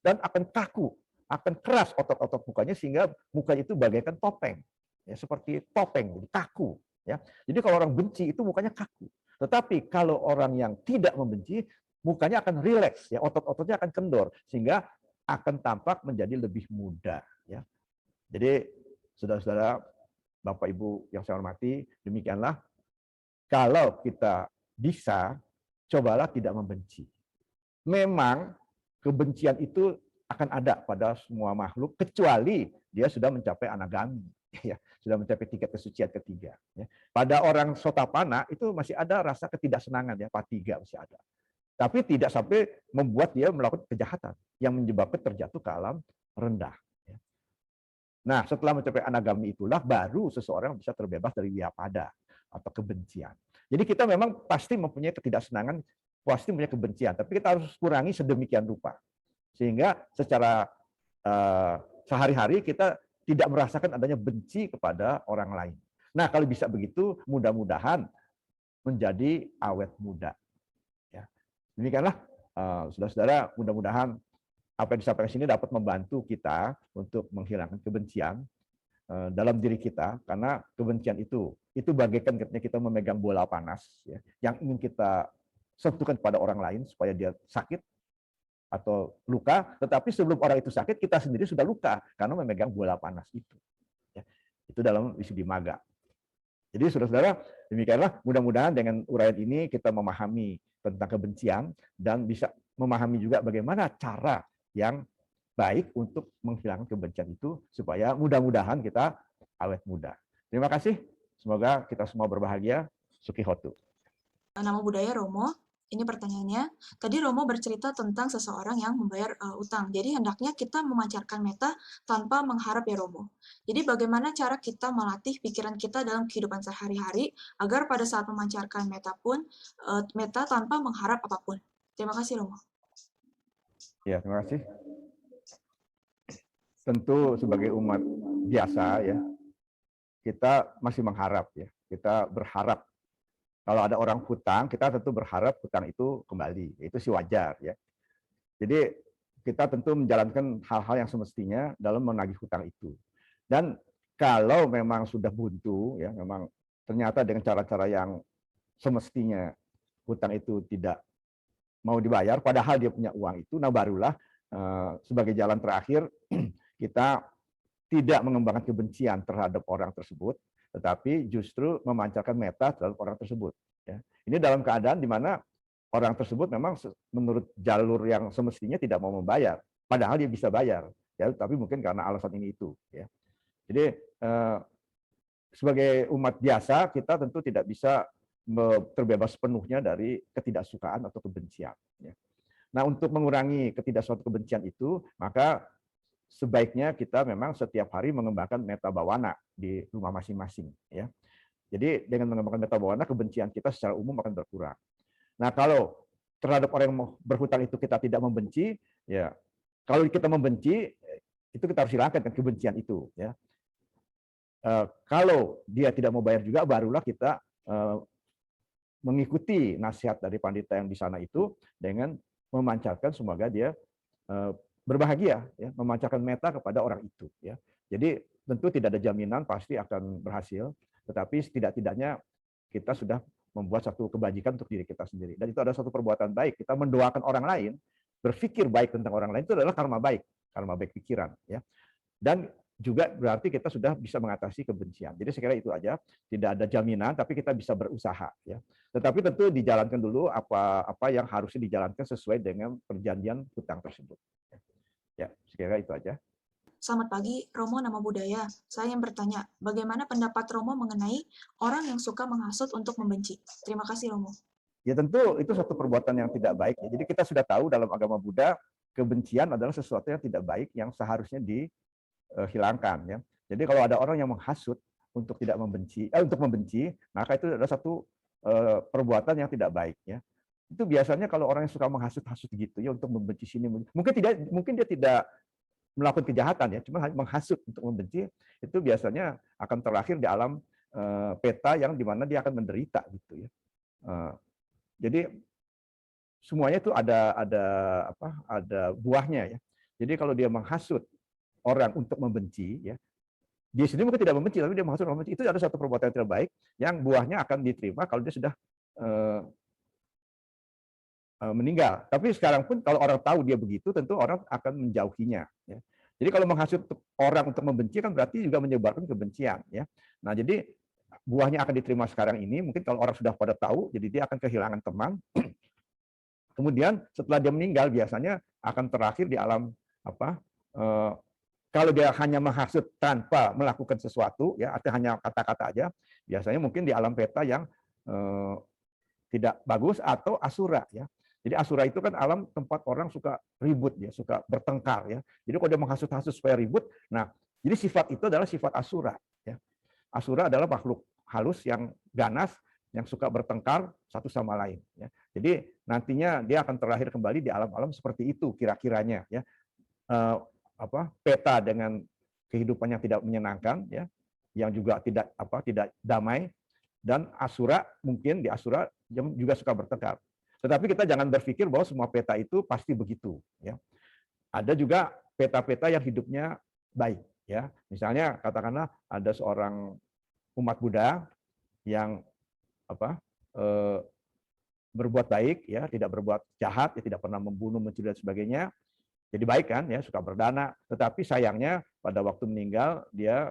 dan akan kaku, akan keras otot-otot mukanya sehingga mukanya itu bagaikan topeng. Ya, seperti topeng, kaku. Ya. Jadi kalau orang benci itu mukanya kaku. Tetapi kalau orang yang tidak membenci, mukanya akan rileks, ya, otot-ototnya akan kendor, sehingga akan tampak menjadi lebih muda. Ya. Jadi saudara-saudara, Bapak Ibu yang saya hormati, demikianlah kalau kita bisa, cobalah tidak membenci. memang kebencian itu akan ada pada semua makhluk kecuali dia sudah mencapai anagami, ya, sudah mencapai tingkat kesucian ketiga. Ya. Pada orang Sotapanna itu masih ada rasa ketidaksenangan, ya, patiga masih ada. Tapi tidak sampai membuat dia melakukan kejahatan yang menyebabkan terjatuh ke alam rendah. Nah, setelah mencapai anagami itulah baru seseorang bisa terbebas dari wiyapada atau kebencian. Jadi kita memang pasti mempunyai ketidaksenangan, pasti mempunyai kebencian, tapi kita harus kurangi sedemikian rupa sehingga secara sehari-hari kita tidak merasakan adanya benci kepada orang lain. Nah, kalau bisa begitu, mudah-mudahan menjadi awet muda. Ya. Demikianlah, saudara-saudara, mudah-mudahan apa yang disampaikan sini dapat membantu kita untuk menghilangkan kebencian dalam diri kita, karena kebencian itu bagaikan ketika kita memegang bola panas, ya, yang ingin kita sentuhkan pada orang lain supaya dia sakit atau luka, tetapi sebelum orang itu sakit kita sendiri sudah luka karena memegang bola panas itu. Ya, itu dalam Visuddhimagga. Jadi saudara-saudara, demikianlah mudah-mudahan dengan uraian ini kita memahami tentang kebencian dan bisa memahami juga bagaimana cara yang baik untuk menghilangkan kebencian itu supaya mudah-mudahan kita awet muda. Terima kasih. Semoga kita semua berbahagia. Sukihotu. Nama budaya Romo. Ini pertanyaannya. Tadi Romo bercerita tentang seseorang yang membayar utang. Jadi hendaknya kita memancarkan metta tanpa mengharap, ya Romo. Jadi bagaimana cara kita melatih pikiran kita dalam kehidupan sehari-hari agar pada saat memancarkan metta pun metta tanpa mengharap apapun. Terima kasih Romo. Ya, terima kasih. Tentu sebagai umat biasa, ya, kita masih mengharap, ya. Kita berharap. Kalau ada orang hutang, kita tentu berharap hutang itu kembali. Itu sih wajar, ya. Jadi kita tentu menjalankan hal-hal yang semestinya dalam menagih hutang itu. Dan kalau memang sudah buntu, ya, memang ternyata dengan cara-cara yang semestinya hutang itu tidak mau dibayar, padahal dia punya uang itu, nah barulah sebagai jalan terakhir kita tidak mengembangkan kebencian terhadap orang tersebut, tetapi justru memancarkan metta terhadap orang tersebut. Ya. Ini dalam keadaan di mana orang tersebut memang menurut jalur yang semestinya tidak mau membayar, padahal dia bisa bayar, ya, tapi mungkin karena alasan ini itu. Ya. Jadi sebagai umat biasa kita tentu tidak bisa terbebas penuhnya dari ketidaksukaan atau kebencian. Ya. Nah, untuk mengurangi ketidaksukaan kebencian itu, maka sebaiknya kita memang setiap hari mengembangkan metta bawana di rumah masing-masing. Ya. Jadi dengan mengembangkan metta bawana, kebencian kita secara umum akan berkurang. Nah, kalau terhadap orang yang berhutang itu kita tidak membenci, ya kalau kita membenci, itu kita harus hilangkan kebencian itu. Ya. Kalau dia tidak mau bayar juga, barulah kita mengikuti nasihat dari pandita yang di sana itu dengan memancarkan semoga dia berbahagia, ya, memancarkan metta kepada orang itu. Ya. Jadi tentu tidak ada jaminan pasti akan berhasil, tetapi setidak-tidaknya kita sudah membuat satu kebajikan untuk diri kita sendiri. Dan itu adalah satu perbuatan baik. Kita mendoakan orang lain, berpikir baik tentang orang lain, itu adalah karma baik pikiran. Ya. Dan juga berarti kita sudah bisa mengatasi kebencian. Jadi saya kira itu aja, tidak ada jaminan, tapi kita bisa berusaha. Ya. Tetapi tentu dijalankan dulu apa yang harusnya dijalankan sesuai dengan perjanjian hutang tersebut. Ya, saya kira itu aja. Selamat pagi, Romo nama budaya. Saya yang bertanya, bagaimana pendapat Romo mengenai orang yang suka menghasut untuk membenci? Terima kasih, Romo. Ya tentu itu satu perbuatan yang tidak baik. Jadi kita sudah tahu dalam agama Buddha, kebencian adalah sesuatu yang tidak baik yang seharusnya dihilangkan. Ya. Jadi kalau ada orang yang menghasut untuk tidak membenci, untuk membenci, maka itu adalah satu perbuatan yang tidak baik. Ya. Itu biasanya kalau orang yang suka menghasut-hasut gitu ya untuk membenci sini, mungkin dia tidak melakukan kejahatan ya, cuma menghasut untuk membenci, itu biasanya akan terakhir di alam peta yang dimana dia akan menderita gitu ya. Jadi semuanya itu ada buahnya ya. Jadi kalau dia menghasut orang untuk membenci ya, dia sendiri mungkin tidak membenci, tapi dia menghasut orang membenci, itu adalah satu perbuatan yang terbaik yang buahnya akan diterima kalau dia sudah meninggal. Tapi sekarang pun kalau orang tahu dia begitu, tentu orang akan menjauhinya. Ya. Jadi kalau menghasut orang untuk membenci kan berarti juga menyebarkan kebencian. Ya. Nah jadi buahnya akan diterima sekarang ini. Mungkin kalau orang sudah pada tahu, jadi dia akan kehilangan teman. Kemudian setelah dia meninggal biasanya akan terakhir di alam apa? Kalau dia hanya menghasut tanpa melakukan sesuatu, ya atau hanya kata-kata aja, biasanya mungkin di alam peta yang tidak bagus atau asura, ya. Jadi asura itu kan alam tempat orang suka ribut, ya, suka bertengkar, ya. Jadi kalau dia menghasut-hasut supaya ribut, nah jadi sifat itu adalah sifat asura, ya. Asura adalah makhluk halus yang ganas, yang suka bertengkar satu sama lain, ya. Jadi nantinya dia akan terlahir kembali di alam-alam seperti itu kira-kiranya, ya. Peta dengan kehidupan yang tidak menyenangkan, ya, yang juga tidak damai, dan asura mungkin di asura juga suka bertengkar. Tetapi kita jangan berpikir bahwa semua peta itu pasti begitu, ya. Ada juga peta-peta yang hidupnya baik, ya. Misalnya katakanlah ada seorang umat Buddha yang berbuat baik, ya, tidak berbuat jahat, ya, tidak pernah membunuh, mencuri dan sebagainya. Jadi baik kan, ya, suka berdana. Tetapi sayangnya pada waktu meninggal dia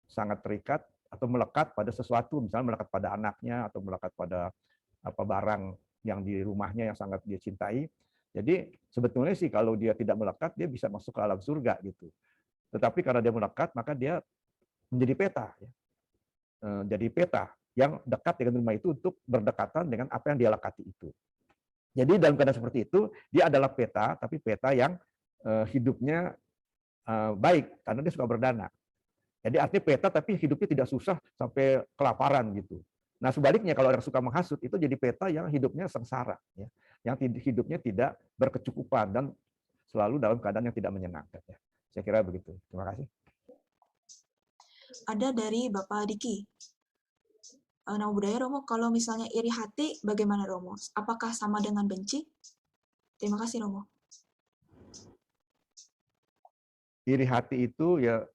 sangat terikat atau melekat pada sesuatu, misalnya melekat pada anaknya atau melekat pada barang yang di rumahnya yang sangat dia cintai. Jadi sebetulnya sih kalau dia tidak melekat dia bisa masuk ke alam surga gitu. Tetapi karena dia melekat maka dia menjadi peta, ya. Jadi peta yang dekat dengan rumah itu untuk berdekatan dengan apa yang dia lekati itu. Jadi dalam keadaan seperti itu dia adalah peta, tapi peta yang hidupnya baik karena dia suka berdana. Jadi artinya peta tapi hidupnya tidak susah sampai kelaparan gitu. Nah sebaliknya kalau orang suka menghasut itu jadi peta yang hidupnya sengsara, ya, yang hidupnya tidak berkecukupan dan selalu dalam keadaan yang tidak menyenangkan. Ya. Saya kira begitu. Terima kasih. Ada dari Bapak Diki. Nama budaya Romo, kalau misalnya iri hati, bagaimana Romo? Apakah sama dengan benci? Terima kasih Romo. Iri hati itu ya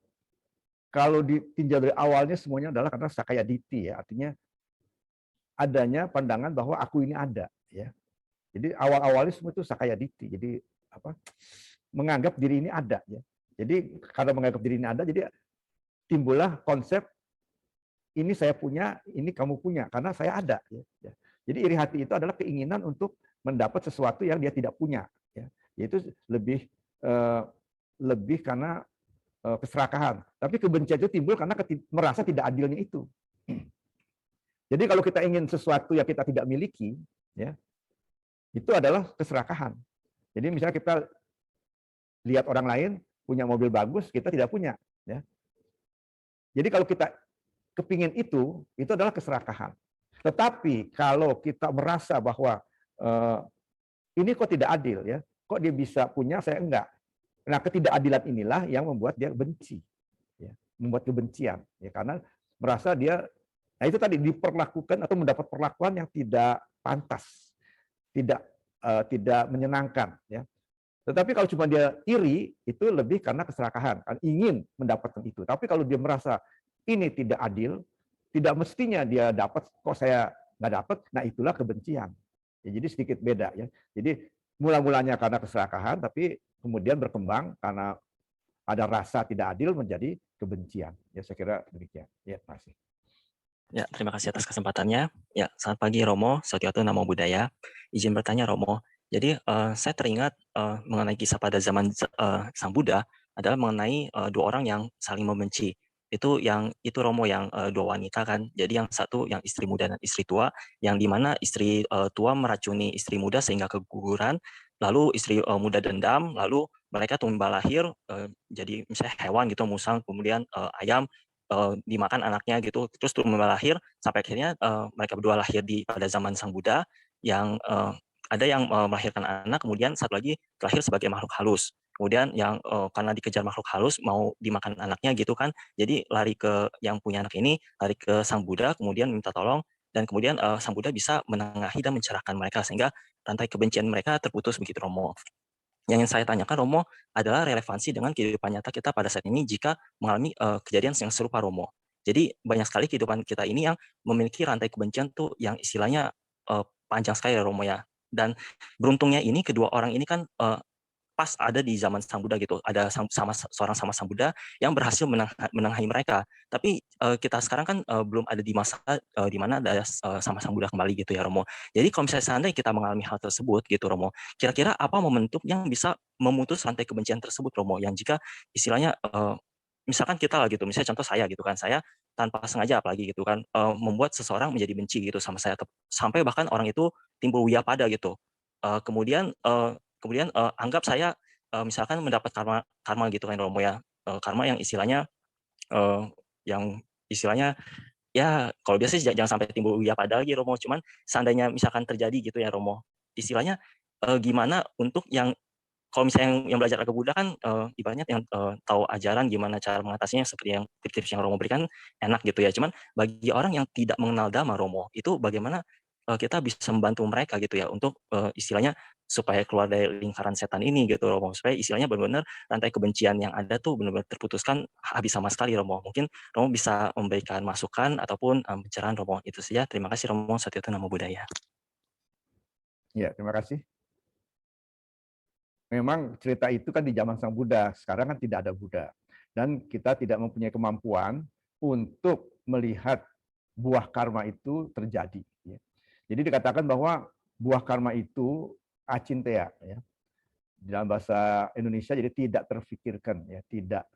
kalau ditinjau dari awalnya semuanya adalah karena sakaya diti, ya, artinya adanya pandangan bahwa aku ini ada, ya. Jadi awal-awalnya semua itu sakaya diti. Jadi menganggap diri ini ada, ya. Jadi karena menganggap diri ini ada, jadi timbullah konsep ini saya punya, ini kamu punya, karena saya ada. Ya. Jadi iri hati itu adalah keinginan untuk mendapat sesuatu yang dia tidak punya. Ya. Yaitu lebih karena keserakahan. Tapi kebencian itu timbul karena merasa tidak adilnya itu. Jadi kalau kita ingin sesuatu yang kita tidak miliki, ya, itu adalah keserakahan. Jadi misalnya kita lihat orang lain punya mobil bagus, kita tidak punya. Ya. Jadi kalau kita kepingin itu adalah keserakahan. Tetapi kalau kita merasa bahwa ini kok tidak adil, ya, kok dia bisa punya, saya enggak. Nah, ketidakadilan inilah yang membuat dia benci, ya, membuat kebencian, ya, karena merasa dia, nah itu tadi diperlakukan atau mendapat perlakuan yang tidak pantas, tidak menyenangkan, ya. Tetapi kalau cuma dia iri, itu lebih karena keserakahan, kan ingin mendapatkan itu. Tapi kalau dia merasa ini tidak adil, tidak mestinya dia dapat, kok saya nggak dapat, nah itulah kebencian. Ya, jadi sedikit beda, ya. Jadi mula-mulanya karena keserakahan, tapi kemudian berkembang karena ada rasa tidak adil menjadi kebencian. Ya, saya kira demikian. Ya, terima kasih. Ya, terima kasih atas kesempatannya. Ya, selamat pagi Romo, Setiato Namo Buddhaya. Izin bertanya Romo. Jadi saya teringat mengenai kisah pada zaman Sang Buddha adalah mengenai dua orang yang saling membenci. Itu Romo yang dua wanita kan. Jadi yang satu yang istri muda dan istri tua, yang dimana istri tua meracuni istri muda sehingga keguguran. Lalu istri muda dendam, lalu mereka tumbal lahir jadi misalnya hewan gitu, musang, kemudian ayam dimakan anaknya gitu, terus tumbal lahir sampai akhirnya mereka berdua lahir pada zaman Sang Buddha yang ada yang melahirkan anak, kemudian satu lagi terlahir sebagai makhluk halus. Kemudian yang karena dikejar makhluk halus mau dimakan anaknya gitu kan, jadi lari ke yang punya anak ini, lari ke Sang Buddha, kemudian minta tolong, dan kemudian Sang Buddha bisa menengahi dan mencerahkan mereka sehingga rantai kebencian mereka terputus begitu Romo. Yang ingin saya tanyakan Romo adalah relevansi dengan kehidupan nyata kita pada saat ini jika mengalami kejadian yang serupa Romo. Jadi banyak sekali kehidupan kita ini yang memiliki rantai kebencian tuh yang istilahnya panjang sekali ya Romo ya. Dan beruntungnya ini kedua orang ini kan pas ada di zaman Sang Buddha gitu. Ada seorang sama Sang Buddha yang berhasil menengahi mereka. Tapi kita sekarang kan belum ada di masa di mana ada sama Sang Buddha kembali gitu ya Romo. Jadi kalau misalnya seandainya kita mengalami hal tersebut gitu Romo, kira-kira apa momentum yang bisa memutus rantai kebencian tersebut Romo? Yang jika istilahnya misalkan kita lah gitu, misalnya contoh saya gitu kan, saya tanpa sengaja apalagi gitu kan, membuat seseorang menjadi benci gitu sama saya, sampai bahkan orang itu timbul wiyapada gitu. Kemudian anggap saya misalkan mendapat karma gitu kan Romo ya, karma yang istilahnya eh, ya kalau biasa sih jangan sampai timbul wiyapada lagi Romo, cuman seandainya misalkan terjadi gitu ya Romo, istilahnya gimana untuk yang kalau misalnya yang belajar agama Buddha kan ibaratnya yang tahu ajaran gimana cara mengatasinya seperti yang tips-tips yang Romo berikan enak gitu ya. Cuman bagi orang yang tidak mengenal Dhamma Romo, itu bagaimana kita bisa membantu mereka gitu ya untuk istilahnya supaya keluar dari lingkaran setan ini gitu Romo. Supaya istilahnya benar-benar rantai kebencian yang ada tuh benar-benar terputuskan habis sama sekali Romo. Mungkin Romo bisa memberikan masukan ataupun pencerahan Romo. Itu saja. Terima kasih Romo. Satya Namo Buddhaya. Ya, terima kasih. Memang cerita itu kan di zaman Sang Buddha, sekarang kan tidak ada Buddha. Dan kita tidak mempunyai kemampuan untuk melihat buah karma itu terjadi. Jadi dikatakan bahwa buah karma itu acintea. Ya. Dalam bahasa Indonesia jadi tidak terfikirkan, ya, tidak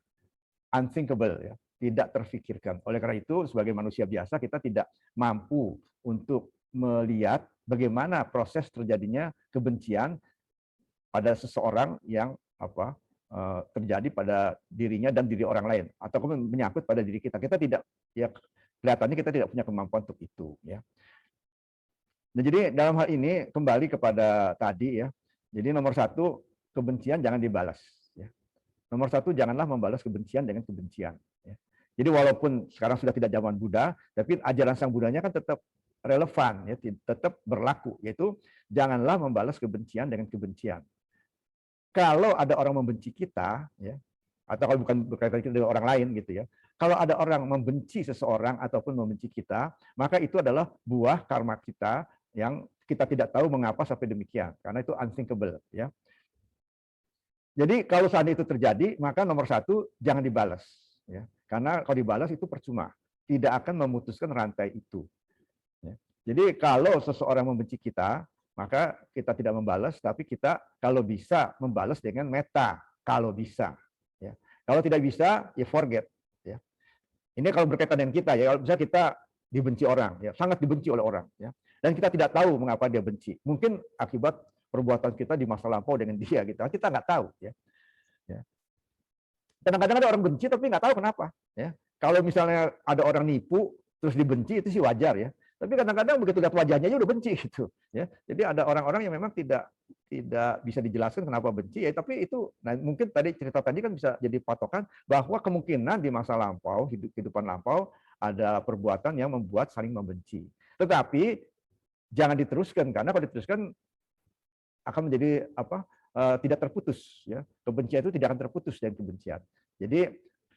unthinkable, ya, tidak terfikirkan. Oleh karena itu, sebagai manusia biasa kita tidak mampu untuk melihat bagaimana proses terjadinya kebencian pada seseorang yang terjadi pada dirinya dan diri orang lain, atau menyangkut pada diri kita. Kita tidak, ya kelihatannya kita tidak punya kemampuan untuk itu. Ya. Nah, jadi dalam hal ini kembali kepada tadi ya. Jadi nomor satu, kebencian jangan dibalas. Ya. Nomor satu, janganlah membalas kebencian dengan kebencian. Ya. Jadi walaupun sekarang sudah tidak zaman Buddha, tapi ajaran Sang Buddhanya kan tetap relevan, ya, tetap berlaku. Yaitu janganlah membalas kebencian dengan kebencian. Kalau ada orang membenci kita, ya, atau kalau bukan berkaitan dengan orang lain gitu ya, kalau ada orang membenci seseorang ataupun membenci kita, maka itu adalah buah karma kita yang kita tidak tahu mengapa sampai demikian, karena itu unthinkable. Ya. Jadi kalau saat itu terjadi, maka nomor satu jangan dibalas, ya, karena kalau dibalas itu percuma, tidak akan memutuskan rantai itu. Ya. Jadi kalau seseorang membenci kita, maka kita tidak membalas, tapi kita kalau bisa membalas dengan metta, kalau bisa. Ya. Kalau tidak bisa, ya forget. Ya. Ini kalau berkaitan dengan kita, ya kalau bisa kita dibenci orang, ya sangat dibenci oleh orang, ya, dan kita tidak tahu mengapa dia benci. Mungkin akibat perbuatan kita di masa lampau dengan dia, gitu. Kita nggak tahu. Ya. Ya. Kadang-kadang ada orang benci tapi nggak tahu kenapa. Ya. Kalau misalnya ada orang nipu terus dibenci itu sih wajar ya. Tapi kadang-kadang begitu lihat wajahnya aja udah benci gitu. Ya. Jadi ada orang-orang yang memang tidak bisa dijelaskan kenapa benci ya, tapi itu nah mungkin cerita tadi kan bisa jadi patokan bahwa kemungkinan di masa lampau, kehidupan lampau ada perbuatan yang membuat saling membenci. Tetapi jangan diteruskan, karena kalau diteruskan akan menjadi tidak terputus ya. Kebencian itu tidak akan terputus dari kebencian. Jadi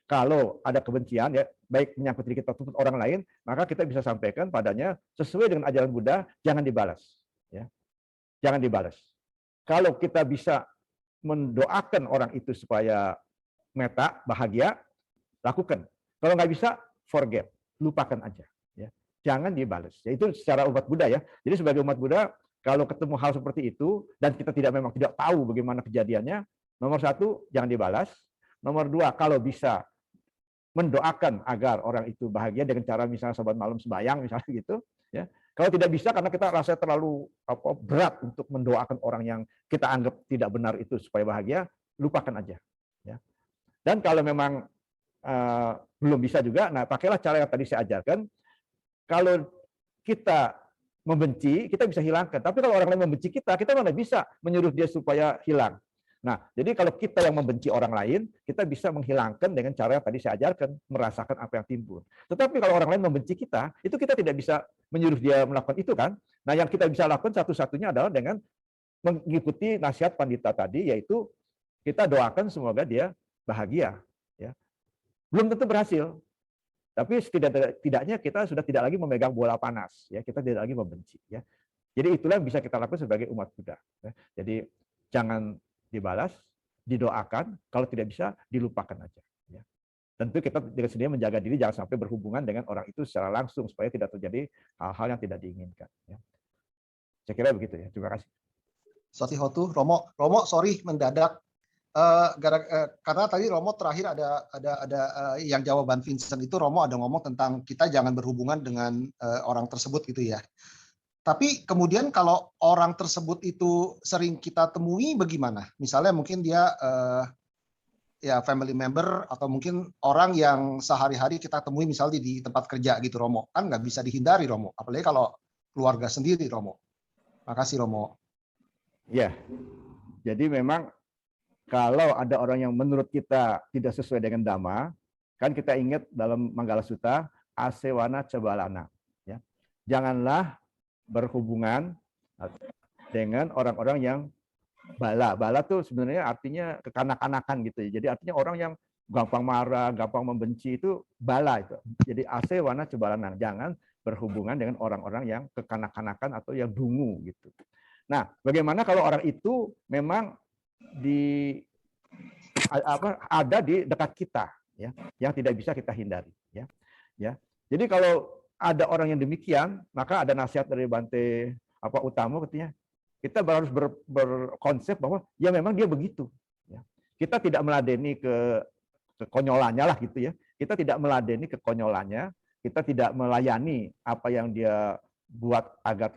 kalau ada kebencian, ya baik menyangkut diri kita ataupun orang lain, maka kita bisa sampaikan padanya sesuai dengan ajaran Buddha, jangan dibalas. Ya. Jangan dibalas. Kalau kita bisa mendoakan orang itu supaya metta, bahagia, lakukan. Kalau nggak bisa, forget, lupakan aja. Ya. Jangan dibalas. Ya, itu secara umat Buddha ya. Jadi sebagai umat Buddha, kalau ketemu hal seperti itu dan kita memang tidak tahu bagaimana kejadiannya, nomor satu, jangan dibalas. Nomor dua, kalau bisa mendoakan agar orang itu bahagia dengan cara misalnya sabat malam sembahyang misalnya gitu ya. Kalau tidak bisa karena kita rasa terlalu berat untuk mendoakan orang yang kita anggap tidak benar itu supaya bahagia, lupakan aja ya. Dan kalau memang belum bisa juga, nah pakailah cara yang tadi saya ajarkan. Kalau kita membenci, kita bisa hilangkan. Tapi kalau orang lain membenci kita mana bisa menyuruh dia supaya hilang. Nah, jadi kalau kita yang membenci orang lain, kita bisa menghilangkan dengan cara yang tadi saya ajarkan, merasakan apa yang timbul. Tetapi kalau orang lain membenci kita, itu kita tidak bisa menyuruh dia melakukan itu kan. Nah, yang kita bisa lakukan satu-satunya adalah dengan mengikuti nasihat pandita tadi, yaitu kita doakan semoga dia bahagia. Ya. Belum tentu berhasil, tapi setidaknya kita sudah tidak lagi memegang bola panas. Ya, kita tidak lagi membenci. Ya. Jadi itulah yang bisa kita lakukan sebagai umat Buddha. Ya. Jadi jangan dibalas, didoakan, kalau tidak bisa dilupakan aja. Ya. Tentu kita dengan sendiri menjaga diri jangan sampai berhubungan dengan orang itu secara langsung supaya tidak terjadi hal-hal yang tidak diinginkan. Ya. Saya kira begitu ya. Terima kasih. Sotihotu, Romo, sorry mendadak. Karena tadi Romo terakhir ada yang jawaban Vincent itu Romo ada ngomong tentang kita jangan berhubungan dengan orang tersebut gitu ya. Tapi kemudian kalau orang tersebut itu sering kita temui bagaimana? Misalnya mungkin dia ya family member atau mungkin orang yang sehari-hari kita temui misalnya di tempat kerja gitu Romo. Kan nggak bisa dihindari Romo, apalagi kalau keluarga sendiri Romo. Makasih Romo. Ya, jadi memang kalau ada orang yang menurut kita tidak sesuai dengan dhamma, kan kita ingat dalam Manggala Sutta, asewana cebalana. Ya. Janganlah berhubungan dengan orang-orang yang bala. Bala tuh sebenarnya artinya kekanak-kanakan gitu. Jadi artinya orang yang gampang marah, gampang membenci itu bala itu. Jadi asewana cebalana. Jangan berhubungan dengan orang-orang yang kekanak-kanakan atau yang dungu gitu. Nah, bagaimana kalau orang itu memang ada di dekat kita, ya, yang tidak bisa kita hindari, ya. Jadi kalau ada orang yang demikian, maka ada nasihat dari Bante Utama katanya, kita harus berkonsep bahwa ya memang dia begitu. Ya. Kita tidak meladeni kekonyolannya lah gitu ya. Kita tidak meladeni kekonyolannya, kita tidak melayani apa yang dia buat agar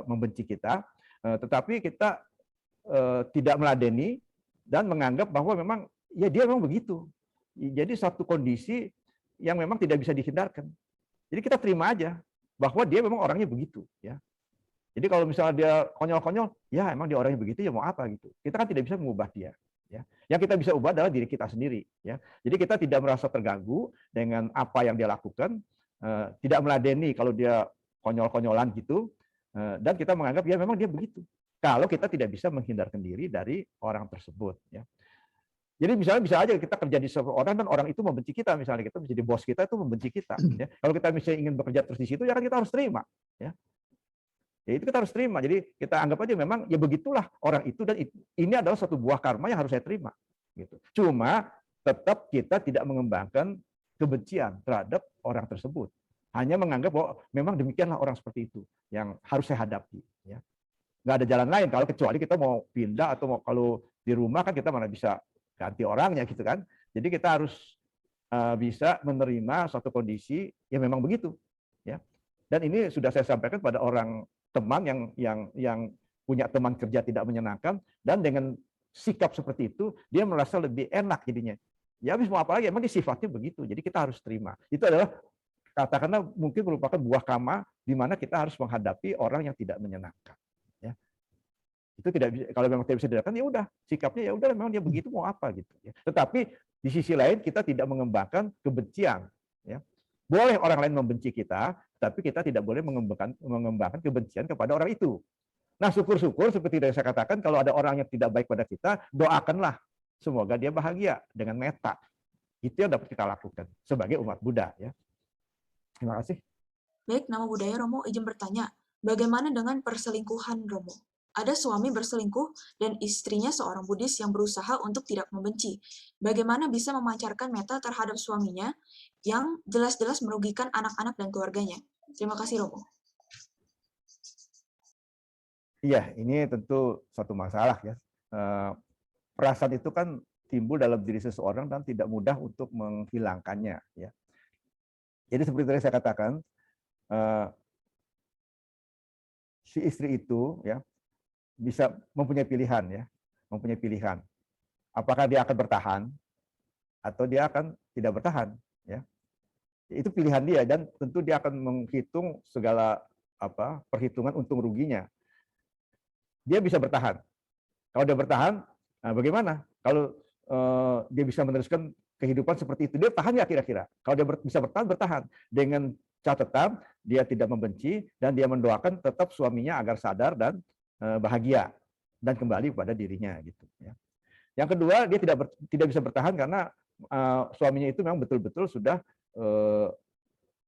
membenci kita, tetapi kita tidak meladeni dan menganggap bahwa memang ya dia memang begitu. Jadi satu kondisi yang memang tidak bisa dihindarkan. Jadi kita terima aja bahwa dia memang orangnya begitu, ya. Jadi kalau misalnya dia konyol-konyol, ya emang dia orangnya begitu ya mau apa gitu. Kita kan tidak bisa mengubah dia, ya. Yang kita bisa ubah adalah diri kita sendiri, ya. Jadi kita tidak merasa terganggu dengan apa yang dia lakukan, tidak meladeni kalau dia konyol-konyolan gitu, dan kita menganggap ya memang dia begitu. Kalau kita tidak bisa menghindarkan diri dari orang tersebut, ya. Jadi misalnya bisa aja kita kerja di sebuah orang dan orang itu membenci kita, misalnya kita menjadi bos kita itu membenci kita, ya. Kalau kita misalnya ingin bekerja terus di situ ya kan kita harus terima, ya. Ya itu kita harus terima. Jadi kita anggap aja memang ya begitulah orang itu dan ini adalah satu buah karma yang harus saya terima, gitu. Cuma tetap kita tidak mengembangkan kebencian terhadap orang tersebut. Hanya menganggap bahwa memang demikianlah orang seperti itu yang harus saya hadapi, ya. Nggak ada jalan lain kalau kecuali kita mau pindah atau mau kalau di rumah kan kita mana bisa ganti orangnya gitu kan. Jadi kita harus bisa menerima suatu kondisi yang memang begitu, ya. Dan ini sudah saya sampaikan pada orang teman yang punya teman kerja tidak menyenangkan dan dengan sikap seperti itu dia merasa lebih enak jadinya. Ya habis mau apa lagi, emang dia sifatnya begitu. Jadi kita harus terima. Itu adalah katakanlah mungkin merupakan buah karma di mana kita harus menghadapi orang yang tidak menyenangkan. Ya. Itu tidak bisa, kalau memang tidak bisa dilakukan ya udah sikapnya ya udah memang dia begitu mau apa gitu. Ya. Tetapi di sisi lain kita tidak mengembangkan kebencian. Ya. Boleh orang lain membenci kita, tapi kita tidak boleh mengembangkan kebencian kepada orang itu. Nah syukur-syukur seperti yang saya katakan kalau ada orang yang tidak baik pada kita, doakanlah semoga dia bahagia dengan metta. Itu yang dapat kita lakukan sebagai umat Buddha. Ya. Terima kasih. Baik, Namo Buddhaya Romo izin bertanya, bagaimana dengan perselingkuhan Romo? Ada suami berselingkuh dan istrinya seorang Buddhis yang berusaha untuk tidak membenci. Bagaimana bisa memancarkan metta terhadap suaminya yang jelas-jelas merugikan anak-anak dan keluarganya? Terima kasih Romo. Iya, ini tentu satu masalah ya. Perasaan itu kan timbul dalam diri seseorang dan tidak mudah untuk menghilangkannya. Ya. Jadi seperti tadi saya katakan, si istri itu ya bisa mempunyai pilihan ya, mempunyai pilihan. Apakah dia akan bertahan atau dia akan tidak bertahan ya. Itu pilihan dia dan tentu dia akan menghitung segala perhitungan untung ruginya. Dia bisa bertahan. Kalau dia bertahan, bagaimana? Kalau dia bisa meneruskan kehidupan seperti itu, dia tahan ya kira-kira. Kalau dia bisa bertahan dengan catatan dia tidak membenci dan dia mendoakan tetap suaminya agar sadar dan bahagia dan kembali kepada dirinya gitu ya. Yang kedua, dia tidak bisa bertahan karena suaminya itu memang betul-betul sudah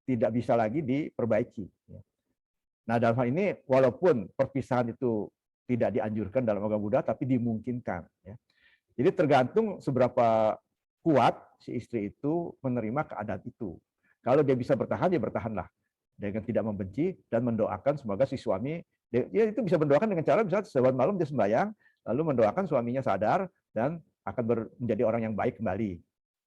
tidak bisa lagi diperbaiki. Nah, dalam hal ini walaupun perpisahan itu tidak dianjurkan dalam agama Buddha, tapi dimungkinkan. Ya. Jadi tergantung seberapa kuat si istri itu menerima keadaan itu. Kalau dia bisa bertahan, ya bertahanlah dengan tidak membenci dan mendoakan semoga si suami, dia itu bisa mendoakan dengan cara misalnya sebulan malam dia sembahyang, lalu mendoakan suaminya sadar dan akan menjadi orang yang baik kembali.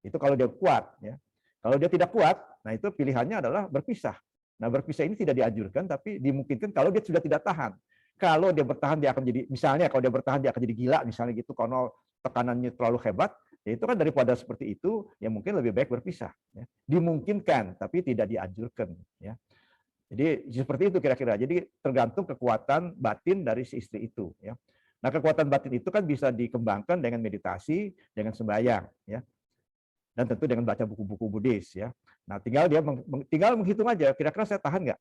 Itu kalau dia kuat, ya. Kalau dia tidak kuat, nah itu pilihannya adalah berpisah. Nah, berpisah ini tidak dianjurkan, tapi dimungkinkan kalau dia sudah tidak tahan. Kalau dia bertahan, dia akan jadi, misalnya kalau dia bertahan, dia akan jadi gila, misalnya gitu, karena tekanannya terlalu hebat, ya itu kan daripada seperti itu, ya mungkin lebih baik berpisah. Ya. Dimungkinkan, tapi tidak dianjurkan. Ya. Jadi seperti itu kira-kira. Jadi tergantung kekuatan batin dari si istri itu. Ya. Nah, kekuatan batin itu kan bisa dikembangkan dengan meditasi, dengan sembahyang. Ya. Dan tentu dengan baca buku-buku Buddhis, ya. Nah, tinggal dia tinggal menghitung aja, kira-kira saya tahan nggak?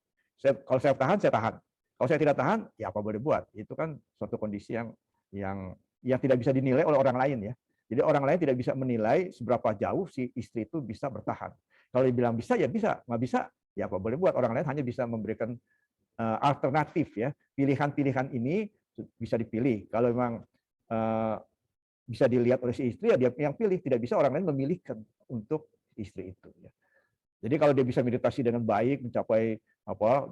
Kalau saya tahan, saya tahan. Kalau saya tidak tahan, ya apa boleh buat. Itu kan suatu kondisi yang tidak bisa dinilai oleh orang lain, ya. Jadi orang lain tidak bisa menilai seberapa jauh si istri itu bisa bertahan. Kalau dia bilang bisa, ya bisa. Nggak bisa, ya apa boleh buat. Orang lain hanya bisa memberikan alternatif, ya. Pilihan-pilihan ini bisa dipilih. Kalau memang bisa dilihat oleh si istri, ya dia yang pilih. Tidak bisa orang lain memilihkan untuk istri itu. Ya. Jadi kalau dia bisa meditasi dengan baik, mencapai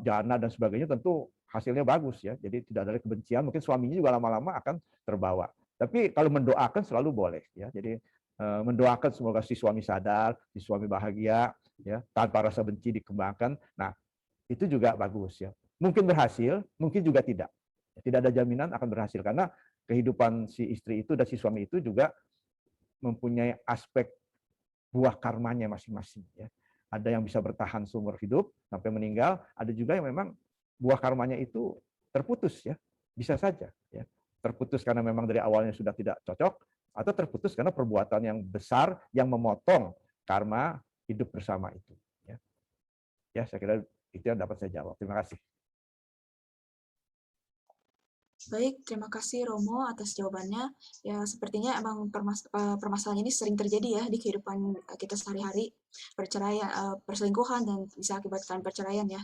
jana dan sebagainya, tentu hasilnya bagus, ya. Jadi tidak ada kebencian. Mungkin suaminya juga lama-lama akan terbawa. Tapi kalau mendoakan selalu boleh, ya. Jadi mendoakan semoga si suami sadar, si suami bahagia, ya, tanpa rasa benci dikembangkan. Nah, itu juga bagus, ya. Mungkin berhasil, mungkin juga tidak. Tidak ada jaminan akan berhasil karena kehidupan si istri itu dan si suami itu juga mempunyai aspek buah karmanya masing-masing, ya. Ada yang bisa bertahan seumur hidup sampai meninggal, ada juga yang memang buah karmanya itu terputus, ya. Bisa saja, ya. Terputus karena memang dari awalnya sudah tidak cocok, atau terputus karena perbuatan yang besar yang memotong karma hidup bersama itu, ya. Ya, saya kira itu yang dapat saya jawab. Terima kasih. Baik, terima kasih Romo atas jawabannya. Ya, sepertinya emang permasalahan ini sering terjadi ya di kehidupan kita sehari-hari, perceraian, perselingkuhan dan bisa akibatkan perceraian ya.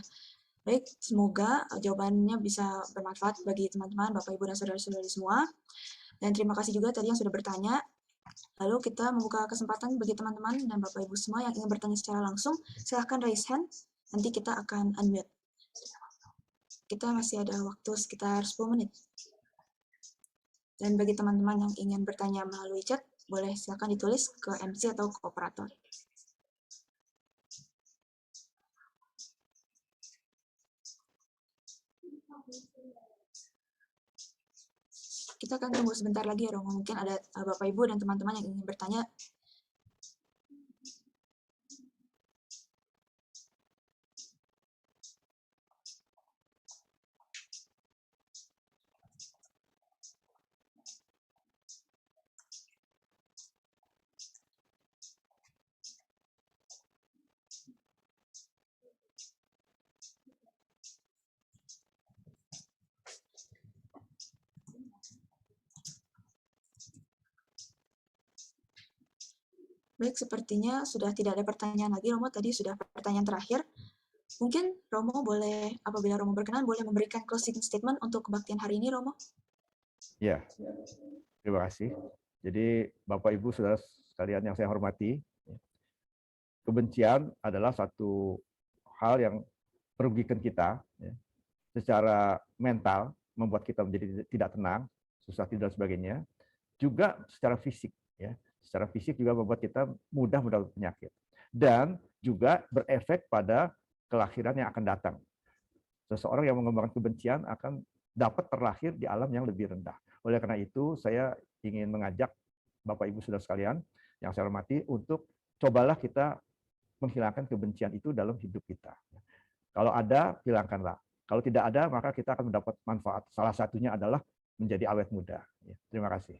Baik, semoga jawabannya bisa bermanfaat bagi teman-teman, Bapak, Ibu, dan saudara-saudari semua. Dan terima kasih juga tadi yang sudah bertanya. Lalu kita membuka kesempatan bagi teman-teman dan Bapak, Ibu semua yang ingin bertanya secara langsung, silahkan raise hand, nanti kita akan unmute. Kita masih ada waktu sekitar 10 menit. Dan bagi teman-teman yang ingin bertanya melalui chat, boleh silakan ditulis ke MC atau ke operator. Kita akan tunggu sebentar lagi ya, Romo. Mungkin ada Bapak Ibu dan teman-teman yang ingin bertanya. Baik, sepertinya sudah tidak ada pertanyaan lagi, Romo. Tadi sudah pertanyaan terakhir. Mungkin Romo boleh, apabila Romo berkenan, boleh memberikan closing statement untuk kebaktian hari ini, Romo? Ya, terima kasih. Jadi Bapak Ibu saudara sekalian yang saya hormati, kebencian adalah satu hal yang merugikan kita, ya, secara mental, membuat kita menjadi tidak tenang, susah tidur dan sebagainya. Juga secara fisik, ya. Secara fisik juga membuat kita mudah mendapat penyakit. Dan juga berefek pada kelahiran yang akan datang. Seseorang yang mengembangkan kebencian akan dapat terlahir di alam yang lebih rendah. Oleh karena itu, saya ingin mengajak Bapak Ibu saudara sekalian yang saya hormati untuk cobalah kita menghilangkan kebencian itu dalam hidup kita. Kalau ada, hilangkanlah. Kalau tidak ada, maka kita akan mendapat manfaat. Salah satunya adalah menjadi awet muda. Terima kasih.